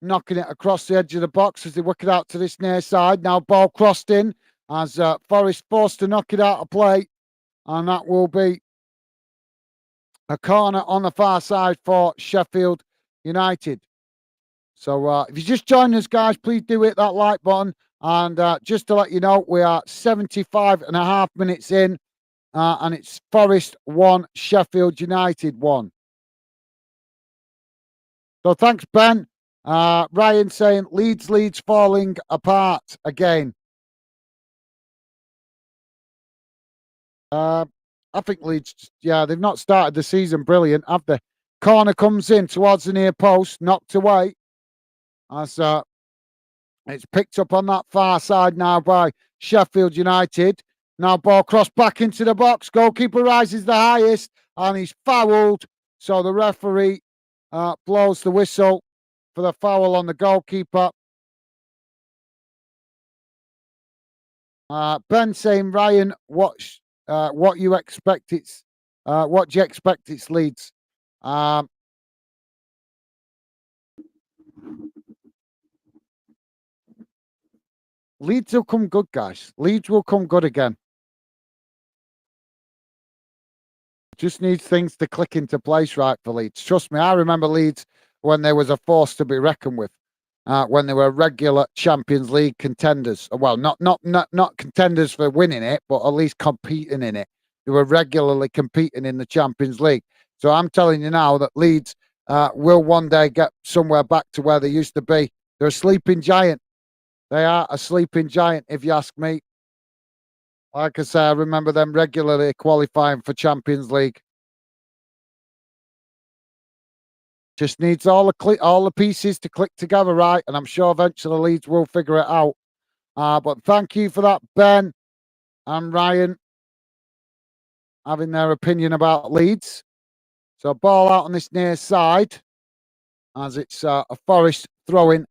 knocking it across the edge of the box as they work it out to this near side. Now ball crossed in as Forest forced to knock it out of play. And that will be a corner on the far side for Sheffield United. So if you just joined us, guys, please do hit that like button. And just to let you know, we are 75 and a half minutes in. And it's Forest 1, Sheffield United 1. So thanks, Ben. Ryan saying Leeds falling apart again. I think Leeds, yeah, they've not started the season brilliant, have they? Corner comes in towards the near post, knocked away. As it's picked up on that far side now by Sheffield United. Now ball crossed back into the box. Goalkeeper rises the highest and he's fouled. So the referee blows the whistle for the foul on the goalkeeper. Ben saying, Ryan, what you expect it's what do you expect it's Leeds? Leeds will come good, guys. Leeds will come good again. Just needs things to click into place right for Leeds. Trust me, I remember Leeds when there was a force to be reckoned with. When they were regular Champions League contenders. Well, not contenders for winning it, but at least competing in it. They were regularly competing in the Champions League. So I'm telling you now that Leeds will one day get somewhere back to where they used to be. They're a sleeping giant. They are a sleeping giant, if you ask me. Like I say, I remember them regularly qualifying for Champions League. Just needs all the pieces to click together, right? And I'm sure eventually Leeds will figure it out. But thank you for that, Ben and Ryan, having their opinion about Leeds. So ball out on this near side as it's a Forest throwing.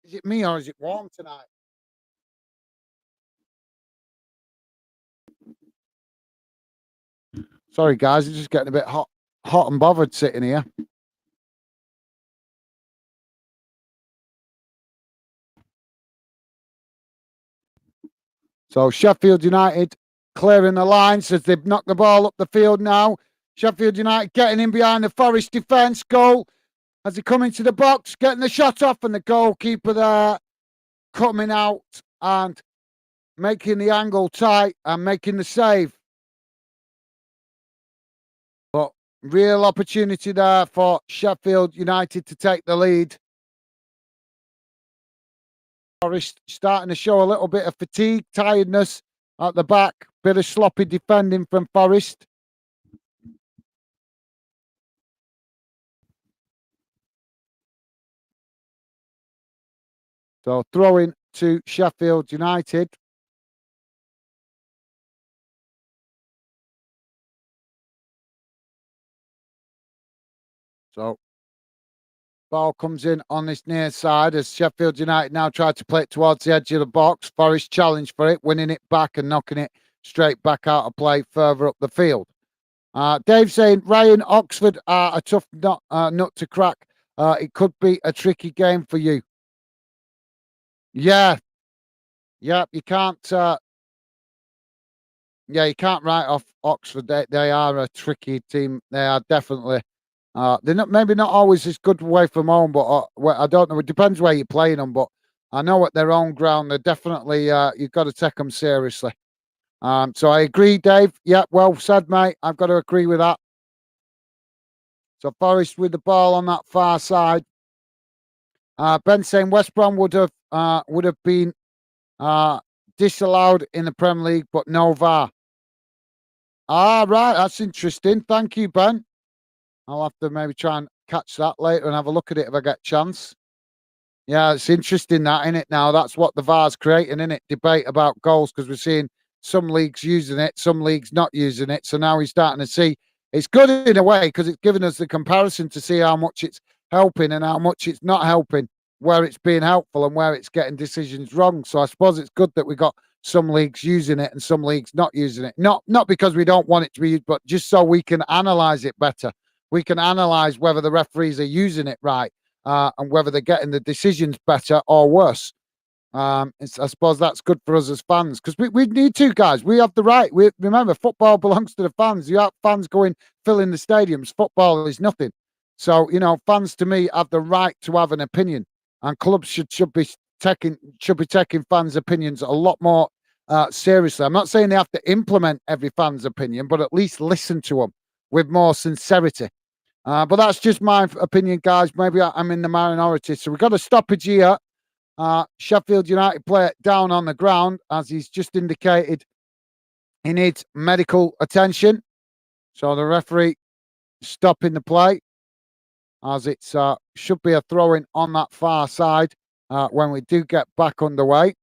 Is it me or is it warm tonight? Sorry, guys, it's just getting a bit hot and bothered sitting here. So Sheffield United clearing the lines as they've knocked the ball up the field now. Sheffield United getting in behind the Forest defence. Goal as they come into the box, getting the shot off, and the goalkeeper there coming out and making the angle tight and making the save. But real opportunity there for Sheffield United to take the lead. Forest starting to show a little bit of fatigue, tiredness at the back. Bit of sloppy defending from Forest. So throwing to Sheffield United. So ball comes in on this near side as Sheffield United now try to play it towards the edge of the box. Forest challenge for it, winning it back and knocking it straight back out of play further up the field. Dave saying, Ryan, Oxford are a tough nut to crack. It could be a tricky game for you. Yeah, you can't. You can't write off Oxford. They are a tricky team. They are definitely. They're not maybe not always as good away from home, but well, I don't know. It depends where you're playing them. But I know at their own ground, they're definitely. You've got to take them seriously. So I agree, Dave. Yeah, well said, mate. I've got to agree with that. So Forest with the ball on that far side. Ben saying West Brom would have been disallowed in the Premier League, but no VAR. Ah, right. That's interesting. Thank you, Ben. I'll have to maybe try and catch that later and have a look at it if I get a chance. Yeah, it's interesting that, isn't it, now? That's what the VAR's creating, isn't it? Debate about goals, because we're seeing some leagues using it, some leagues not using it. So now we're starting to see it's good in a way because it's giving us the comparison to see how much it's helping and how much it's not helping, where it's being helpful and where it's getting decisions wrong. So I suppose it's good that we got some leagues using it and some leagues not using it. Not because we don't want it to be used, but just so we can analyze it better. We can analyze whether the referees are using it right, and whether they're getting the decisions better or worse. I suppose that's good for us as fans because we need to, guys. We have the right. We remember football belongs to the fans. You have fans going filling the stadiums. Football is nothing. So fans to me have the right to have an opinion, and clubs should be taking fans' opinions a lot more seriously. I'm not saying they have to implement every fan's opinion, but at least listen to them with more sincerity. But that's just my opinion, guys. Maybe I'm in the minority. So we've got a stoppage here. Sheffield United player down on the ground, as he's just indicated he needs medical attention. So the referee stopping the play, as it should be a throw-in on that far side when we do get back underway.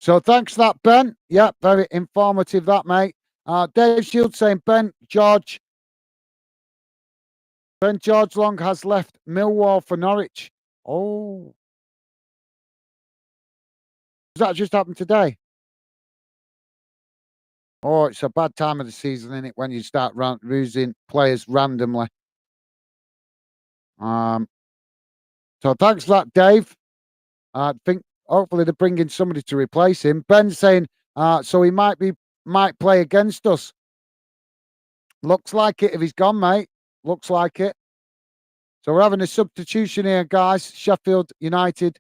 So thanks for that, Ben. Yeah, very informative, that, mate. Dave Shields saying Ben George Long has left Millwall for Norwich. Oh, does that just happen today? Oh, it's a bad time of the season, isn't it, when you start losing players randomly. So thanks for that, Dave. I think hopefully they're bringing somebody to replace him. Ben's saying, so he might play against us. Looks like it if he's gone, mate. Looks like it. So we're having a substitution here, guys. Sheffield United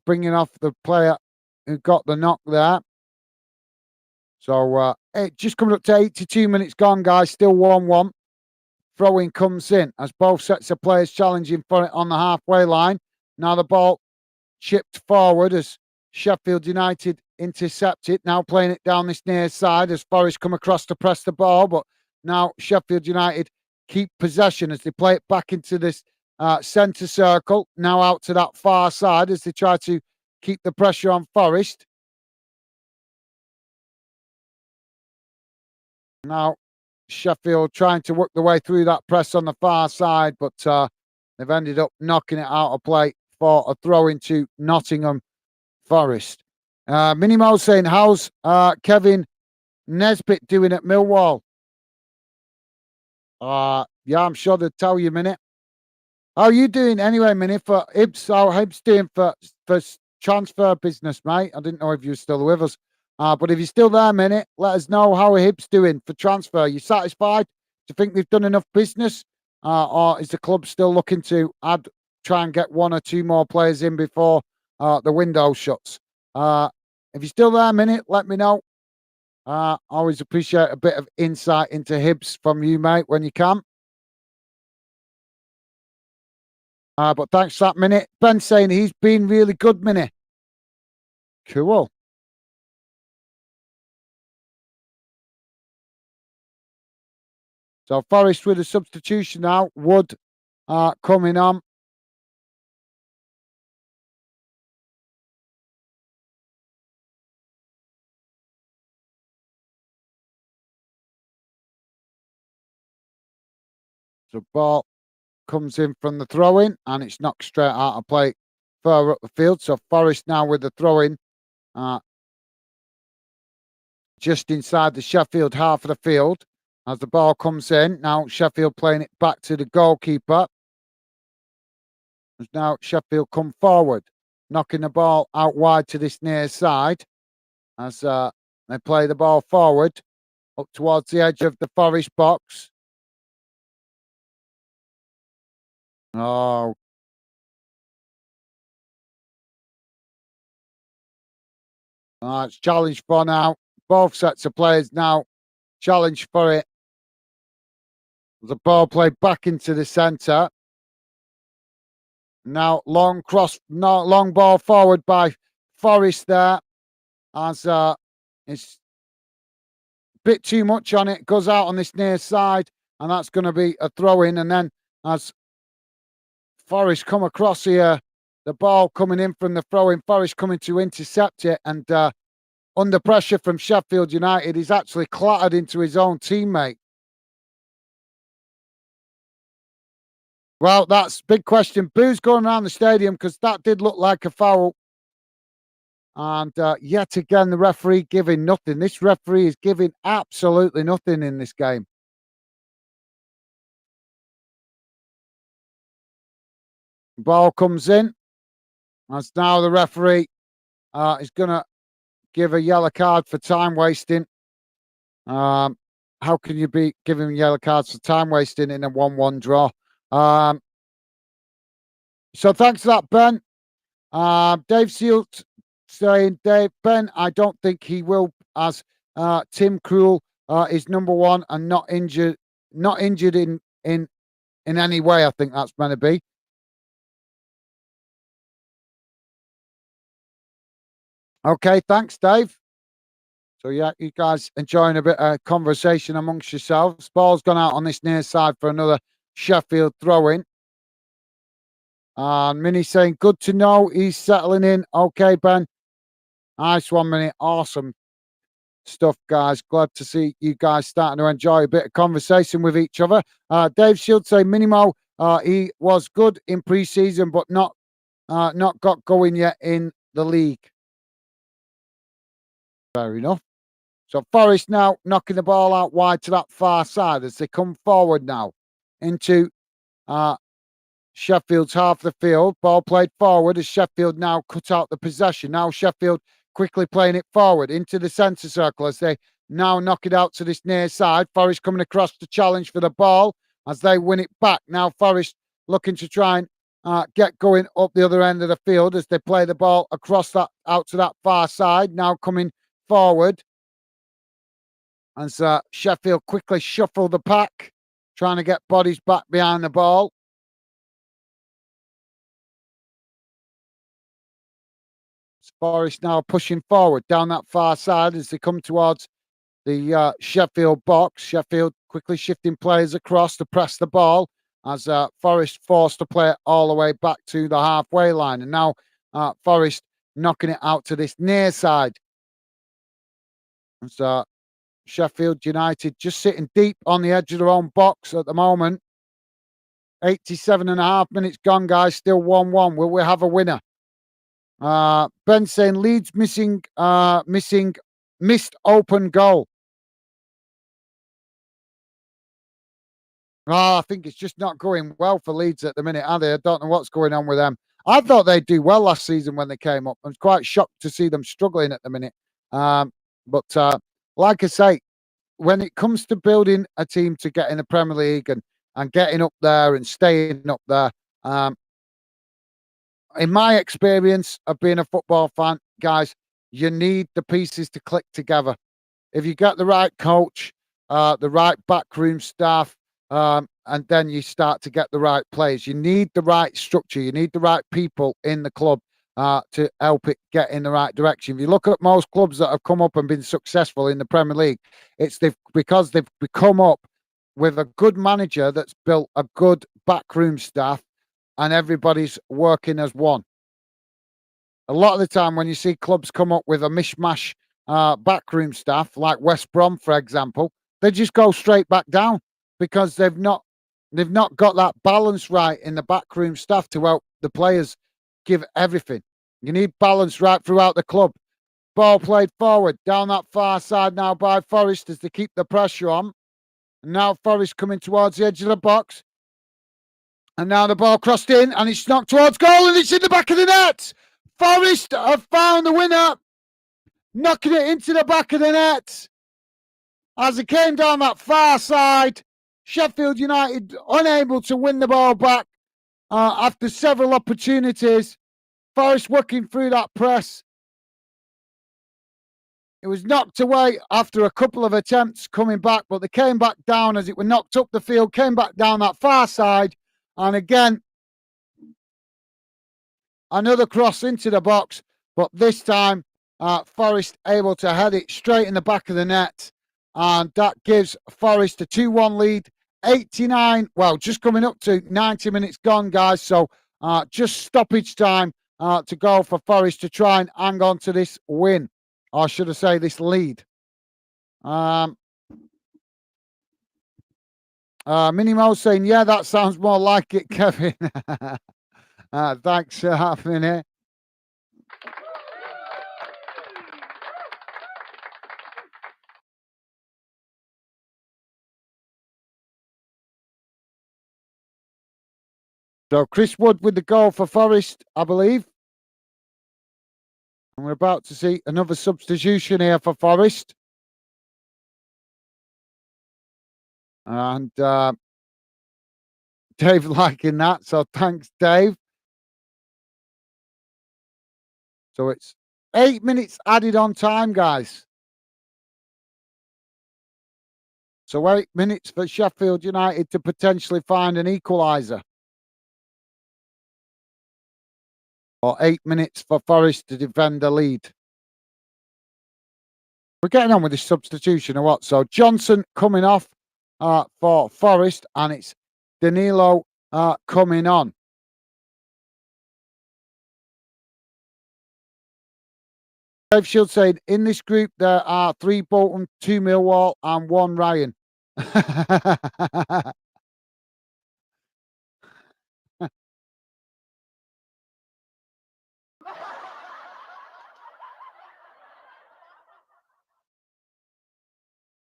bringing off the player who got the knock there. So it just coming up to 82 minutes gone, guys. Still 1-1. Throw-in comes in as both sets of players challenging for it on the halfway line. Now the ball chipped forward as Sheffield United intercept it. Now playing it down this near side as Forest come across to press the ball. But now Sheffield United keep possession as they play it back into this centre circle. Now out to that far side as they try to keep the pressure on Forest. Now Sheffield trying to work their way through that press on the far side, but they've ended up knocking it out of play for a throw into Nottingham Forest. Minimo saying, how's Kevin Nesbitt doing at Millwall? Yeah, I'm sure they'll tell you in a minute. How are you doing anyway, Minnie, for Hibs? How Hibs doing for transfer business, mate? I didn't know if you were still with us. But if you're still there, Minnie, let us know how are Hibs doing for transfer. Are you satisfied? Do you think they've done enough business? Or is the club still looking to try and get one or two more players in before the window shuts? If you're still there, Minnie, let me know. Always appreciate a bit of insight into Hibs from you, mate, when you can. But thanks for that, Minnie. Ben saying he's been really good, Minnie. Cool. So Forest with a substitution now. Wood coming on. The ball comes in from the throw-in and it's knocked straight out of play further up the field. So Forest now with the throw-in just inside the Sheffield half of the field as the ball comes in. Now Sheffield playing it back to the goalkeeper. As now Sheffield come forward, knocking the ball out wide to this near side as they play the ball forward up towards the edge of the Forest box. Oh, it's challenged for now. Both sets of players now challenge for it. The ball played back into the centre. Now long ball forward by Forest there. As it's bit too much on it, goes out on this near side, and that's going to be a throw in. And then as Forest come across here, the ball coming in from the throw in, Forest coming to intercept it, and under pressure from Sheffield United, he's actually clattered into his own teammate. Well, that's big question. Boo's going around the stadium because that did look like a foul. And yet again, the referee giving nothing. This referee is giving absolutely nothing in this game. Ball comes in. As now the referee is going to give a yellow card for time wasting. How can you be giving yellow cards for time wasting in a 1-1 draw? So thanks for that, Ben. Dave Seals saying, Ben, I don't think he will, as Tim Krul is number one and not injured in any way. I think that's meant to be. Okay, thanks, Dave. So yeah, you guys enjoying a bit of conversation amongst yourselves. Ball's gone out on this near side for another Sheffield throw-in. Minnie saying, good to know he's settling in. Okay, Ben. Nice one, Minnie. Awesome stuff, guys. Glad to see you guys starting to enjoy a bit of conversation with each other. Dave Shields saying, Minimo, he was good in pre-season, but not got going yet in the league. Fair enough. So Forest now knocking the ball out wide to that far side as they come forward now into Sheffield's half of the field. Ball played forward as Sheffield now cut out the possession. Now Sheffield quickly playing it forward into the centre circle as they now knock it out to this near side. Forest coming across to challenge for the ball as they win it back. Now Forest looking to try and get going up the other end of the field as they play the ball across that out to that far side. Now coming forward as Sheffield quickly shuffle the pack, trying to get bodies back behind the ball. Forest now pushing forward down that far side as they come towards the Sheffield box. Sheffield quickly shifting players across to press the ball as Forest forced to play it all the way back to the halfway line. And now Forest knocking it out to this near side. As Sheffield United just sitting deep on the edge of their own box at the moment. 87.5 minutes gone, guys. Still 1-1. Will we have a winner? Ben saying Leeds missed open goal. I think it's just not going well for Leeds at the minute, are they? I don't know what's going on with them. I thought they'd do well last season when they came up. I was quite shocked to see them struggling at the minute. But like I say, when it comes to building a team to get in the Premier League and getting up there and staying up there, in my experience of being a football fan, guys, you need the pieces to click together. If you get the right coach, the right backroom staff, and then you start to get the right players. You need the right structure. You need the right people in the club to help it get in the right direction. If you look at most clubs that have come up and been successful in the Premier League, it's because they've come up with a good manager that's built a good backroom staff and everybody's working as one. A lot of the time when you see clubs come up with a mishmash backroom staff, like West Brom, for example, they just go straight back down because they've not got that balance right in the backroom staff to help the players give everything. You need balance right throughout the club. Ball played forward down that far side now by Forest as they keep the pressure on. And now Forest coming towards the edge of the box. And now the ball crossed in and it's knocked towards goal and it's in the back of the net. Forest have found the winner, knocking it into the back of the net. As it came down that far side, Sheffield United unable to win the ball back after several opportunities. Forest working through that press. It was knocked away after a couple of attempts coming back, but they came back down as it were knocked up the field, came back down that far side. And again, another cross into the box, but this time Forest able to head it straight in the back of the net. and that gives Forest a 2-1 lead. 89, well, just coming up to 90 minutes gone, guys. So just stoppage time to go for Forest to try and hang on to this win, or should I say this lead. Minimo saying, yeah, that sounds more like it, Kevin. Thanks for having it. So Chris Wood with the goal for Forest, I believe. And we're about to see another substitution here for Forest. And Dave liking that. So thanks, Dave. So it's 8 minutes added on time, guys. So 8 minutes for Sheffield United to potentially find an equaliser. Or 8 minutes for Forest to defend the lead. We're getting on with this substitution or what? So Johnson coming off for Forest, and it's Danilo coming on. Dave Shield saying, in this group there are 3 Bolton, 2 Millwall and 1 Ryan.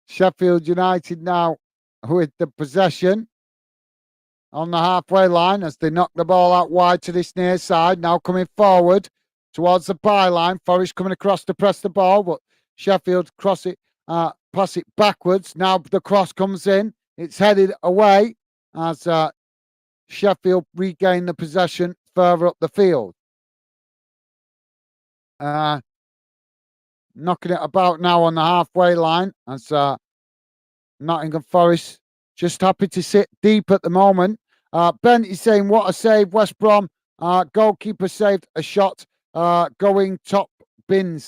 Sheffield United now with the possession on the halfway line as they knock the ball out wide to this near side. Now coming forward towards the byline. Forest coming across to press the ball, but Sheffield pass it backwards. Now the cross comes in. It's headed away as Sheffield regain the possession further up the field. Knocking it about now on the halfway line as Nottingham Forest just happy to sit deep at the moment. Ben is saying, what a save. West Brom goalkeeper saved a shot going top bin.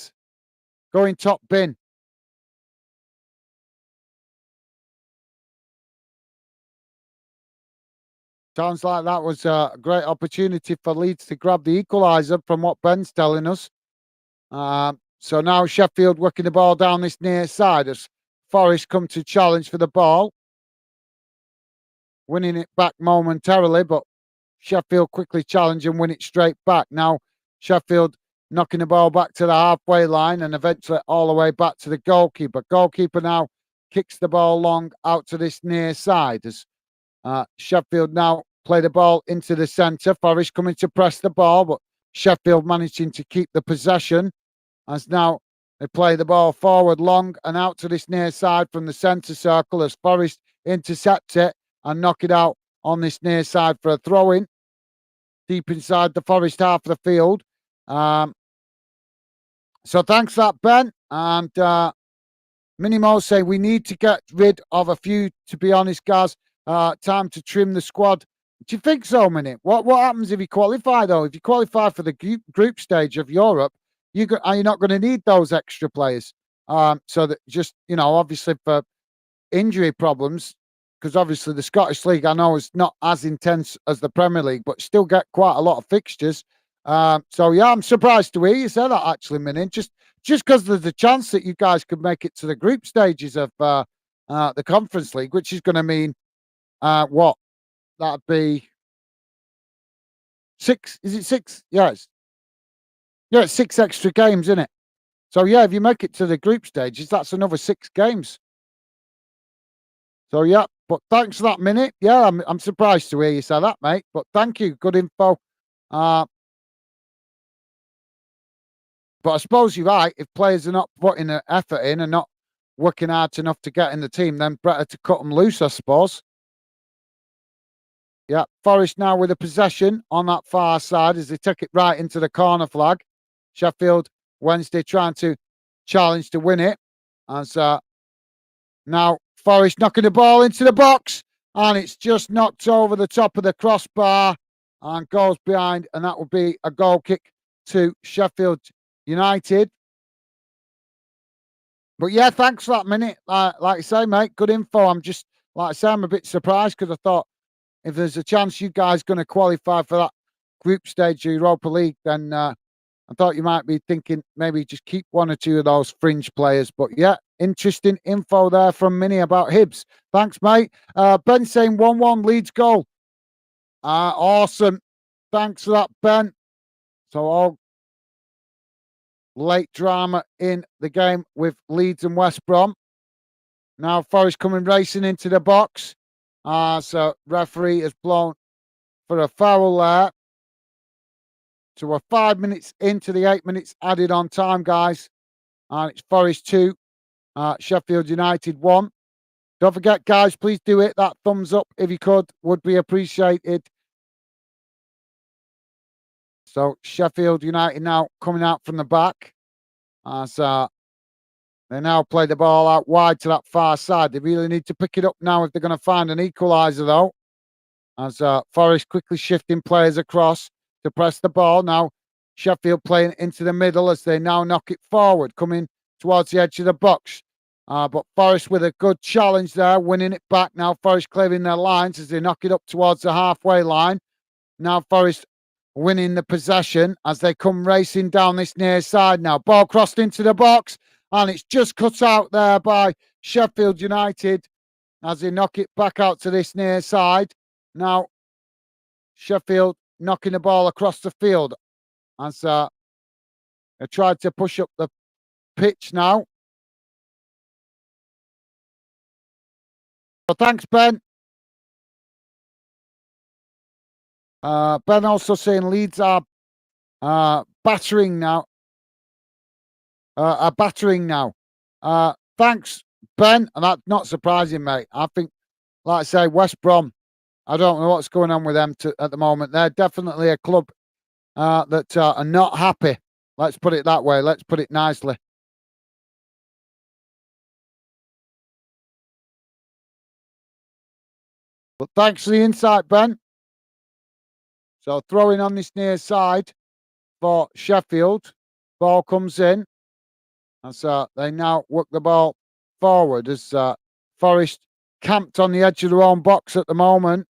Sounds like that was a great opportunity for Leeds to grab the equaliser from what Ben's telling us. So now Sheffield working the ball down this near side as Forest come to challenge for the ball. Winning it back momentarily, but Sheffield quickly challenge and win it straight back. Now Sheffield knocking the ball back to the halfway line and eventually all the way back to the goalkeeper. Goalkeeper now kicks the ball long out to this near side as Sheffield now play the ball into the centre. Forest coming to press the ball, but Sheffield managing to keep the possession as now they play the ball forward long and out to this near side from the centre circle as Forest intercept it and knock it out on this near side for a throw-in deep inside the Forest half of the field. So thanks for that, Ben. And Minimo say we need to get rid of a few, to be honest, guys. Time to trim the squad. Do you think so, Mini? What happens if you qualify, though? If you qualify for the group stage of Europe, are you not going to need those extra players? So that just, obviously for injury problems, because obviously the Scottish League, I know, is not as intense as the Premier League, but still get quite a lot of fixtures. So, yeah, I'm surprised to hear you say that, actually, Mini. Just because there's a chance that you guys could make it to the group stages of the Conference League, which is going to mean what? That'd be 6. Is it 6? Yes. Yeah, it's 6 extra games, isn't it? So, yeah, if you make it to the group stages, that's another 6 games. So, yeah, but thanks for that, Minute. Yeah, I'm surprised to hear you say that, mate. But thank you. Good info. But I suppose you're right. If players are not putting the effort in and not working hard enough to get in the team, then better to cut them loose, I suppose. Yeah, Forest now with a possession on that far side as they take it right into the corner flag. Sheffield Wednesday trying to challenge to win it. As now Forest knocking the ball into the box and it's just knocked over the top of the crossbar and goes behind, and that will be a goal kick to Sheffield United. But yeah, thanks for that minute. Like I say, mate, good info. I'm just, like I say, I'm a bit surprised because I thought if there's a chance you guys going to qualify for that group stage of Europa League, then I thought you might be thinking maybe just keep one or two of those fringe players. But yeah, interesting info there from Minnie about Hibs. Thanks, mate. Ben saying 1-1 Leeds goal. Awesome. Thanks for that, Ben. So all late drama in the game with Leeds and West Brom. Now Forest coming racing into the box. So referee has blown for a foul there. So we're 5 minutes into the 8 minutes added on time, guys. And it's Forest 2, Sheffield United 1. Don't forget, guys, please do hit that thumbs up if you could. Would be appreciated. So Sheffield United now coming out from the back. As they now play the ball out wide to that far side. They really need to pick it up now if they're going to find an equaliser, though. As Forest quickly shifting players across to press the ball. Now Sheffield playing into the middle as they now knock it forward, coming towards the edge of the box. But Forest with a good challenge there, winning it back. Now Forest clearing their lines as they knock it up towards the halfway line. Now Forest winning the possession as they come racing down this near side now. Ball crossed into the box and it's just cut out there by Sheffield United as they knock it back out to this near side. Now Sheffield knocking the ball across the field as they tried to push up the pitch now. So thanks, Ben. Ben also saying Leeds are battering now. Are battering now. Thanks, Ben. And that's not surprising, mate. I think, like I say, West Brom, I don't know what's going on with them at the moment. They're definitely a club that are not happy. Let's put it that way. Let's put it nicely. But thanks for the insight, Ben. So throwing on this near side for Sheffield. Ball comes in. And so they now work the ball forward as Forest camped on the edge of their own box at the moment.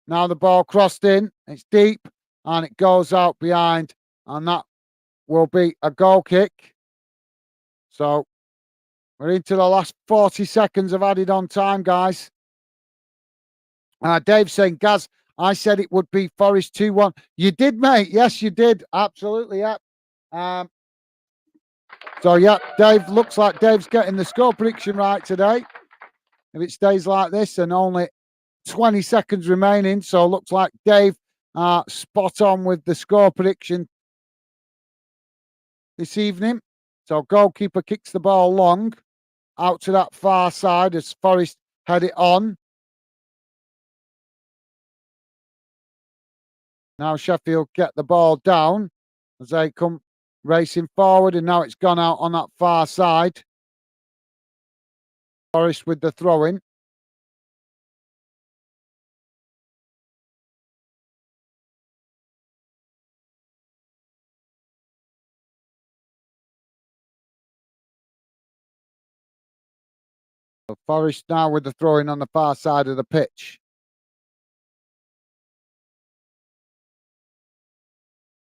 Now the ball crossed in. It's deep and it goes out behind. And that will be a goal kick. So we're into the last 40 seconds of added on time, guys. Dave saying, Gaz, I said it would be Forest 2-1. You did, mate. Yes, you did. Absolutely, yeah. So, yeah, Dave, looks like Dave's getting the score prediction right today. If it stays like this and only 20 seconds remaining. So, looks like Dave spot on with the score prediction this evening. So, goalkeeper kicks the ball long out to that far side as Forest head it on. Now Sheffield get the ball down as they come racing forward, and now it's gone out on that far side. Forest with the throw-in. So Forest now with the throw-in on the far side of the pitch.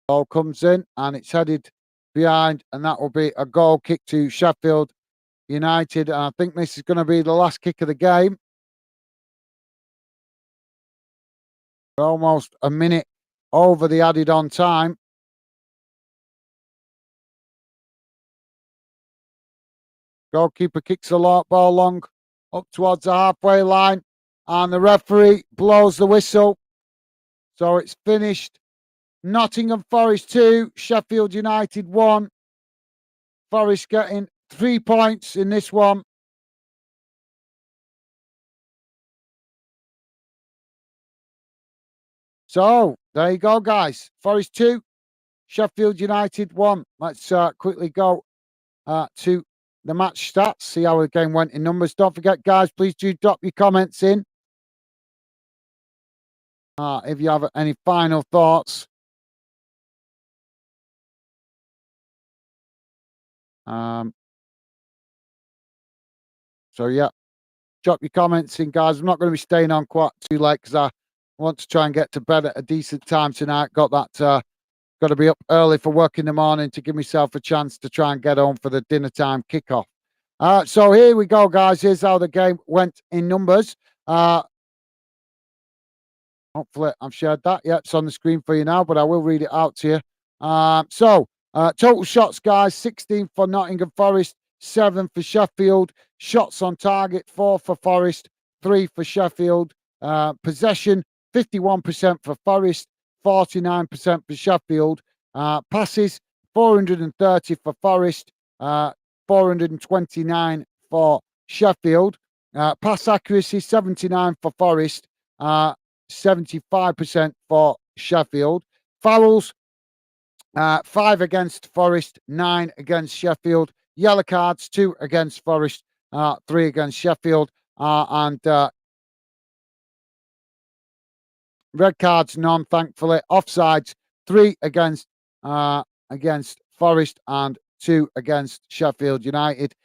Ball comes in and it's headed behind, and that will be a goal kick to Sheffield United. And I think this is going to be the last kick of the game. Almost a minute over the added on time. Goalkeeper kicks the ball long up towards the halfway line, and the referee blows the whistle. So it's finished. Nottingham Forest 2, Sheffield United 1. Forest getting 3 points in this one. So there you go, guys. Forest 2, Sheffield United 1. Let's quickly go to the match stats, see how the game went in numbers. Don't forget, guys, please do drop your comments in. If you have any final thoughts. So yeah, drop your comments in, guys. I'm not going to be staying on quite too late because I want to try and get to bed at a decent time tonight. Got that. Got to be up early for work in the morning to give myself a chance to try and get home for the dinner time kickoff. So here we go, guys. Here's how the game went in numbers. Hopefully, I've shared that. Yeah, it's on the screen for you now, but I will read it out to you. Total shots, guys: 16 for Nottingham Forest, 7 for Sheffield. Shots on target: 4 for Forest, 3 for Sheffield. Possession: 51% for Forest, 49% for Sheffield. Passes: 430 for Forest, 429 for Sheffield. Pass accuracy: 79 for Forest. 75% for Sheffield. Fouls, 5 against Forest, 9 against Sheffield. Yellow cards, 2 against Forest, 3 against Sheffield. And red cards, none, thankfully. Offsides, 3 against Forest and 2 against Sheffield United.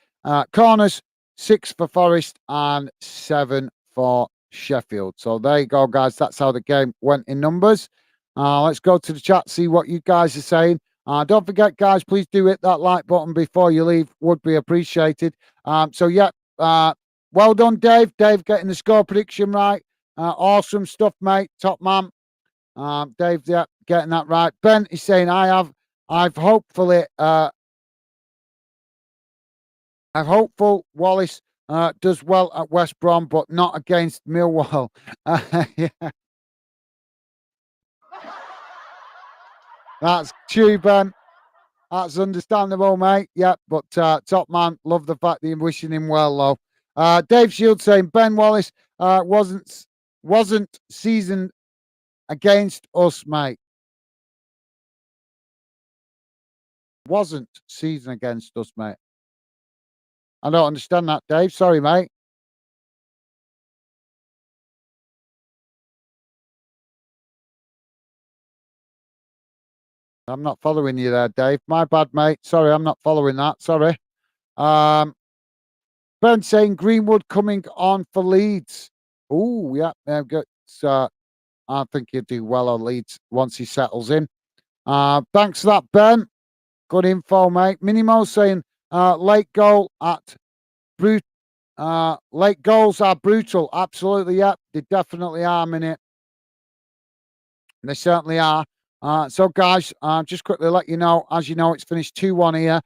Corners, 6 for Forest and 7 for Sheffield. So there you go, guys. That's how the game went in numbers. Let's go to the chat, see what you guys are saying. Don't forget, guys, please do hit that like button before you leave. Would be appreciated. Well done, Dave. Dave getting the score prediction right. Awesome stuff, mate. Top man. Dave, yeah, getting that right. Ben is saying, I've hopefully, I'm hopeful Wallace does well at West Brom, but not against Millwall. Yeah. That's true, Ben. That's understandable, mate. Yeah, but top man, love the fact that you're wishing him well, though. Dave Shield saying Ben Wallace wasn't seasoned against us, mate. Wasn't seasoned against us, mate. I don't understand that, Dave. Sorry, mate. I'm not following you there, Dave. My bad, mate. Sorry, I'm not following that. Sorry. Ben saying Greenwood coming on for Leeds. Oh, yeah. Good. So I think he'll do well on Leeds once he settles in. Thanks for that, Ben. Good info, mate. Minimo saying late goal at brute. Late goals are brutal. Absolutely, yeah. They definitely are, Minute. They certainly are. So, guys, just quickly let you know, as you know, it's finished 2-1 here.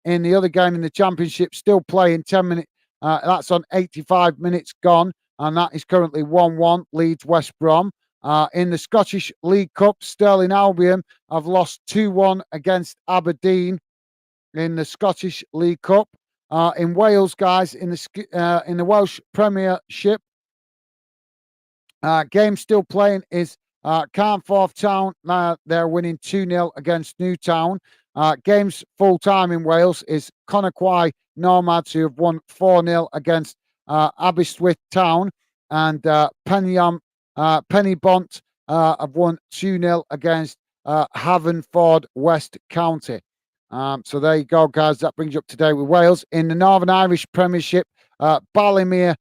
In the other game in the Championship, still playing 10 minutes. That's on 85 minutes gone, and that is currently 1-1, Leeds West Brom. In the Scottish League Cup, Stirling Albion have lost 2-1 against Aberdeen in the Scottish League Cup. In Wales, guys, in the Welsh Premiership, game still playing is Carnforth Town. They're winning 2-0 against Newtown. Games full time in Wales is Conakry Nomads, who have won 4-0 against Aberystwyth Town, and Pennybont have won 2-0 against Havenford West County. So there you go, guys. That brings you up to date with Wales. In the Northern Irish Premiership, Ballymere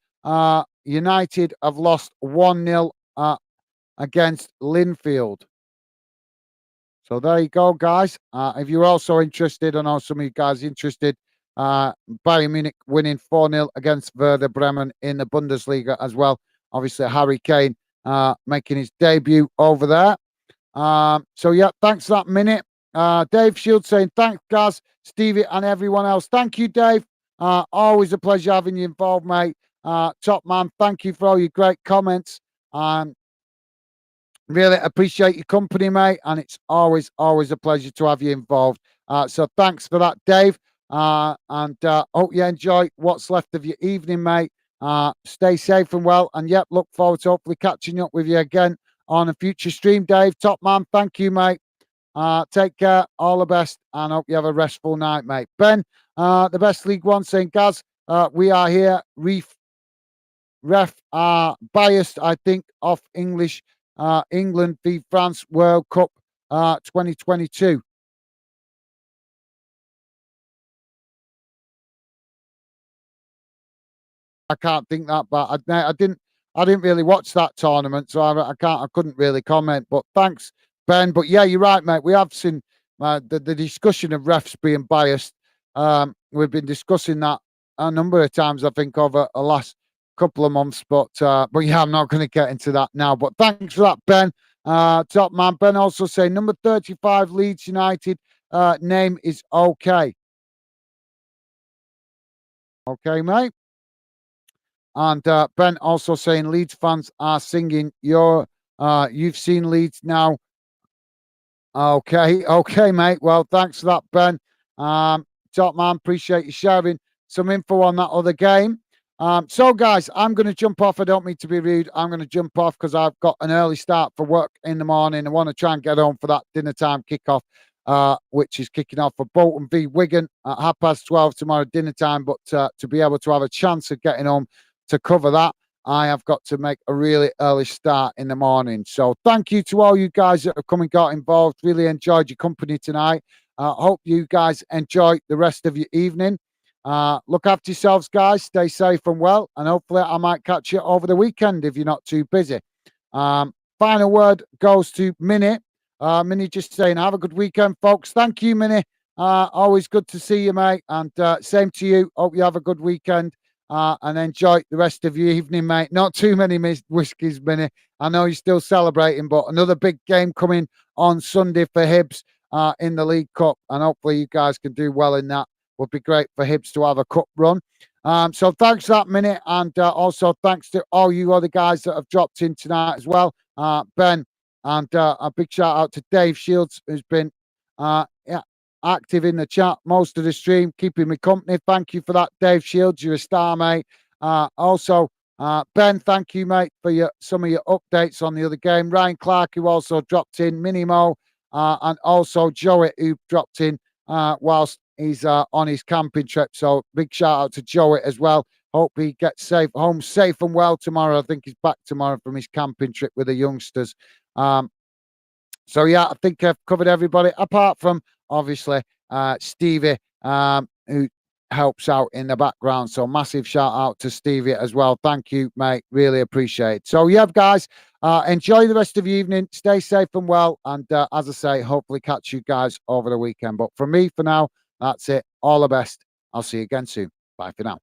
United have lost 1-0 against Linfield. So there you go, guys. If you're also interested, I know some of you guys are interested, Bayern Munich winning 4-0 against Werder Bremen in the Bundesliga as well. Obviously, Harry Kane making his debut over there. So, yeah, thanks for that minute. Dave Shield saying, thanks, Gaz, Stevie, and everyone else. Thank you, Dave. Always a pleasure having you involved, mate. Top man, thank you for all your great comments. Really appreciate your company, mate, and it's always a pleasure to have you involved. So thanks for that, Dave, and hope you enjoy what's left of your evening, mate. Stay safe and well, and yep, look forward to hopefully catching up with you again on a future stream, Dave. Top man, thank you, mate. Take care, all the best, and hope you have a restful night, mate. Ben, the best League One saying, Gaz, we are here. Ref are biased, I think, off English. England v France World Cup 2022. I can't think that, but I didn't really watch that tournament, so I couldn't really comment. But thanks, Ben. But yeah, you're right, mate. We have seen the discussion of refs being biased. We've been discussing that a number of times, I think, over the last couple of months. But yeah, I'm not going to get into that now. But thanks for that, Ben. Top man. Ben also saying number 35 Leeds United name is okay. Okay, mate. And Ben also saying Leeds fans are singing you've seen Leeds now. Okay, mate. Well, thanks for that, Ben. Top man, appreciate you sharing some info on that other game. So, guys, I'm going to jump off. I don't mean to be rude. I'm going to jump off because I've got an early start for work in the morning. I want to try and get home for that dinner time kickoff, which is kicking off for Bolton v Wigan at 12:30 tomorrow dinner time. But to be able to have a chance of getting home to cover that, I have got to make a really early start in the morning. So thank you to all you guys that have come and got involved. Really enjoyed your company tonight. Hope you guys enjoy the rest of your evening. Look after yourselves, guys. Stay safe and well. And hopefully I might catch you over the weekend if you're not too busy. Final word goes to Minnie. Minnie just saying, have a good weekend, folks. Thank you, Minnie. Always good to see you, mate. And same to you. Hope you have a good weekend. And enjoy the rest of your evening, mate. Not too many whiskies, Minnie. I know you're still celebrating, but another big game coming on Sunday for Hibs in the League Cup. And hopefully you guys can do well in that. Would be great for Hibs to have a cup run. So thanks for that, Minnie. And also thanks to all you other guys that have dropped in tonight as well. Ben, and a big shout out to Dave Shields, who's been active in the chat most of the stream, keeping me company. Thank you for that, Dave Shields. You're a star, mate. Also, Ben, thank you, mate, for some of your updates on the other game. Ryan Clark, who also dropped in, Minimo, and also Joey, who dropped in whilst he's on his camping trip. So big shout out to Joey as well. Hope he gets home safe and well tomorrow. I think he's back tomorrow from his camping trip with the youngsters. So yeah, I think I've covered everybody apart from obviously Stevie, who helps out in the background. So massive shout out to Stevie as well. Thank you, mate. Really appreciate it. So yeah, guys, enjoy the rest of the evening. Stay safe and well. And as I say, hopefully catch you guys over the weekend. But from me for now, that's it. All the best. I'll see you again soon. Bye for now.